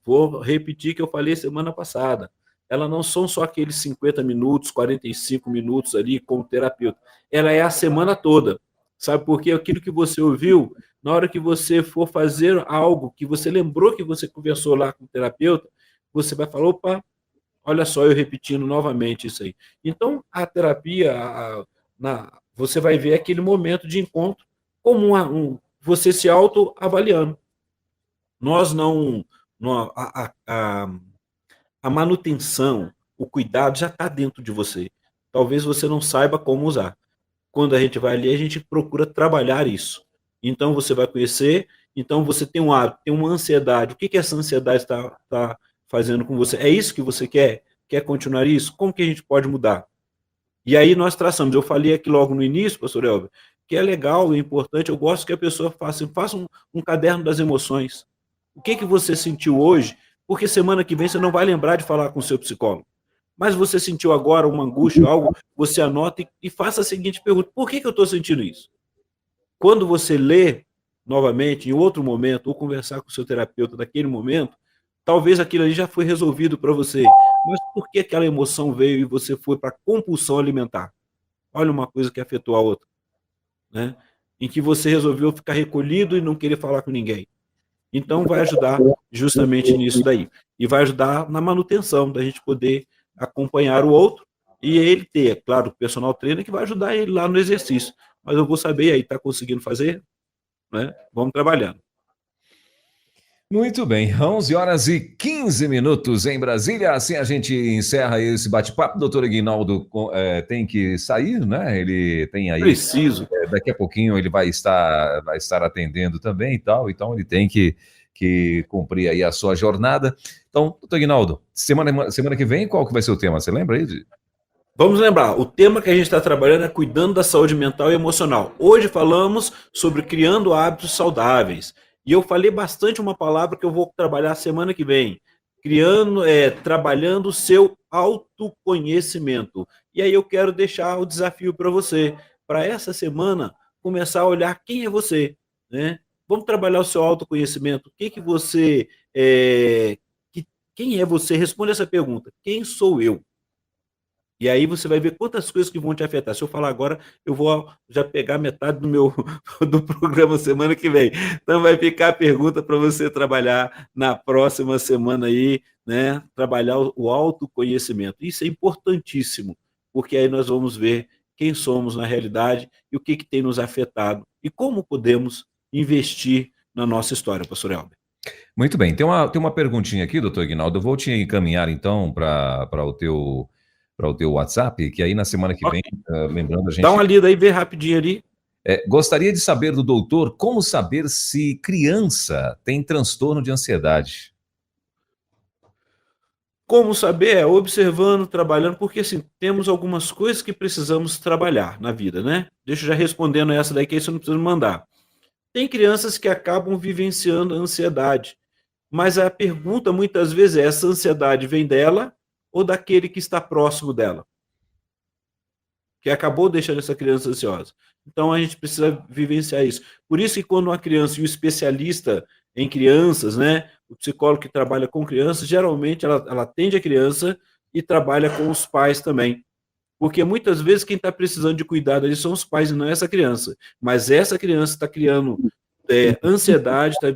vou repetir que eu falei semana passada, ela não são só aqueles 50 minutos, 45 minutos ali com o terapeuta. Ela é a semana toda. Sabe por quê? Aquilo que você ouviu, na hora que você for fazer algo que você lembrou que você conversou lá com o terapeuta, você vai falar, opa, olha só, eu repetindo novamente isso aí. Então, a terapia, você vai ver aquele momento de encontro como você se autoavaliando. Nós não... A manutenção, o cuidado já está dentro de você. Talvez você não saiba como usar. Quando a gente vai ali, a gente procura trabalhar isso. Então, você vai conhecer, então você tem um hábito, tem uma ansiedade. O que essa ansiedade está fazendo com você? É isso que você quer? Quer continuar isso? Como que a gente pode mudar? E aí nós traçamos. Eu falei aqui logo no início, pastor Elber, que é legal e importante, eu gosto que a pessoa faça um caderno das emoções. O que você sentiu hoje? Porque semana que vem você não vai lembrar de falar com o seu psicólogo. Mas você sentiu agora uma angústia, algo, você anota e faça a seguinte pergunta: por que eu estou sentindo isso? Quando você lê novamente, em outro momento, ou conversar com o seu terapeuta naquele momento, talvez aquilo ali já foi resolvido para você. Mas por que aquela emoção veio e você foi para a compulsão alimentar? Olha uma coisa que afetou a outra, né? Em que você resolveu ficar recolhido e não querer falar com ninguém. Então vai ajudar justamente nisso daí. E vai ajudar na manutenção, da gente poder acompanhar o outro e ele ter, claro, o personal trainer que vai ajudar ele lá no exercício. Mas eu vou saber aí, está conseguindo fazer? Né? Vamos trabalhando. Muito bem, 11 horas e 15 minutos em Brasília. Assim a gente encerra esse bate-papo. Doutor Aguinaldo tem que sair, né? Ele tem aí... Preciso. Daqui a pouquinho ele vai estar atendendo também e tal. Então ele tem que cumprir aí a sua jornada. Então, doutor Aguinaldo, semana que vem, qual que vai ser o tema? Você lembra aí? Vamos lembrar, o tema que a gente está trabalhando é cuidando da saúde mental e emocional. Hoje falamos sobre criando hábitos saudáveis. E eu falei bastante uma palavra que eu vou trabalhar semana que vem. Trabalhando o seu autoconhecimento. E aí eu quero deixar o desafio para você, para essa semana, começar a olhar quem é você, né? Vamos trabalhar o seu autoconhecimento. O que você... quem é você? Responde essa pergunta. Quem sou eu? E aí você vai ver quantas coisas que vão te afetar. Se eu falar agora, eu vou já pegar metade do programa semana que vem. Então vai ficar a pergunta para você trabalhar na próxima semana aí, né? Trabalhar o autoconhecimento. Isso é importantíssimo, porque aí nós vamos ver quem somos na realidade e o que tem nos afetado e como podemos investir na nossa história, pastor Elber. Muito bem. Tem uma perguntinha aqui, doutor Aguinaldo. Eu vou te encaminhar, então, para o teu WhatsApp, que aí na semana que vem, lembrando a gente... Dá uma lida aí, vê rapidinho ali. Gostaria de saber do doutor como saber se criança tem transtorno de ansiedade. Como saber? Observando, trabalhando, porque assim, temos algumas coisas que precisamos trabalhar na vida, né? Deixa eu já respondendo essa daí, que aí você não precisa me mandar. Tem crianças que acabam vivenciando a ansiedade, mas a pergunta muitas vezes é, essa ansiedade vem dela ou daquele que está próximo dela? Que acabou deixando essa criança ansiosa. Então a gente precisa vivenciar isso. Por isso que quando uma criança e um especialista em crianças, né, o psicólogo que trabalha com crianças, geralmente ela atende a criança e trabalha com os pais também. Porque muitas vezes quem está precisando de cuidado ali são os pais e não essa criança. Mas essa criança está criando ansiedade, está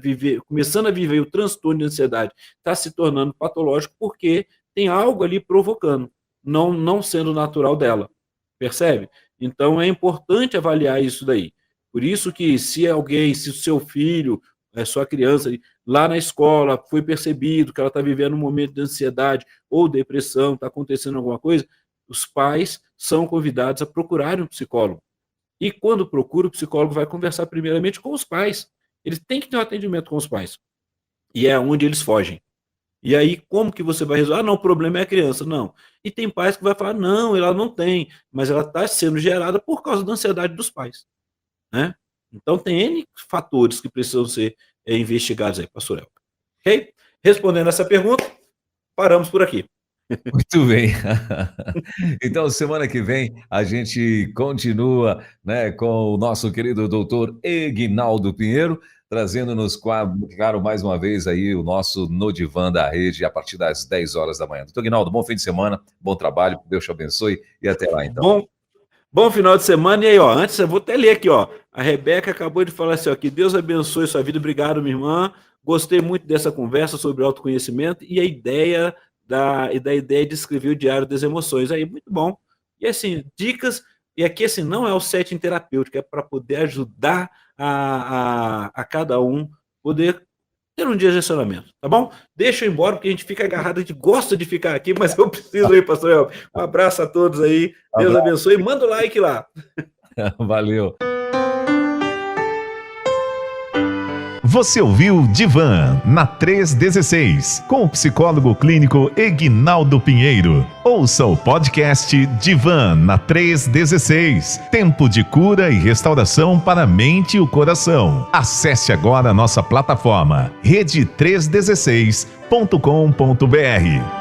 começando a viver o transtorno de ansiedade, está se tornando patológico porque tem algo ali provocando, não sendo natural dela. Percebe? Então é importante avaliar isso daí. Por isso que se o seu filho, a sua criança, lá na escola foi percebido que ela está vivendo um momento de ansiedade ou depressão, está acontecendo alguma coisa, os pais são convidados a procurarem um psicólogo. E quando procura, o psicólogo vai conversar primeiramente com os pais. Eles têm que ter um atendimento com os pais. E é onde eles fogem. E aí, como que você vai resolver? Ah, não, o problema é a criança. Não. E tem pais que vai falar, não, ela não tem, mas ela está sendo gerada por causa da ansiedade dos pais. Né? Então, tem N fatores que precisam ser investigados aí, pastor Elber. Ok? Respondendo essa pergunta, paramos por aqui. Muito bem. Então, semana que vem, a gente continua, né, com o nosso querido doutor Aguinaldo Pinheiro, trazendo-nos, claro, mais uma vez aí o nosso No Divã da Rede, a partir das 10 horas da manhã. Doutor Aguinaldo, bom fim de semana, bom trabalho, Deus te abençoe e até lá, então. Bom final de semana. E aí, ó, antes eu vou até ler aqui, ó. A Rebeca acabou de falar assim, ó, que Deus abençoe sua vida. Obrigado, minha irmã. Gostei muito dessa conversa sobre autoconhecimento e a ideia de escrever o Diário das Emoções. Aí, muito bom. E assim, dicas, e aqui assim, não é o setting terapêutico, é para poder ajudar a cada um poder ter um dia de gestionamento, tá bom? Deixa eu ir embora, porque a gente fica agarrado, a gente gosta de ficar aqui, mas eu preciso ir, pastor Elber. Um abraço a todos aí, Deus abençoe, manda o like lá. Valeu. Você ouviu Divã na 316, com o psicólogo clínico Aguinaldo Pinheiro. Ouça o podcast Divã na 316. Tempo de cura e restauração para a mente e o coração. Acesse agora a nossa plataforma rede316.com.br.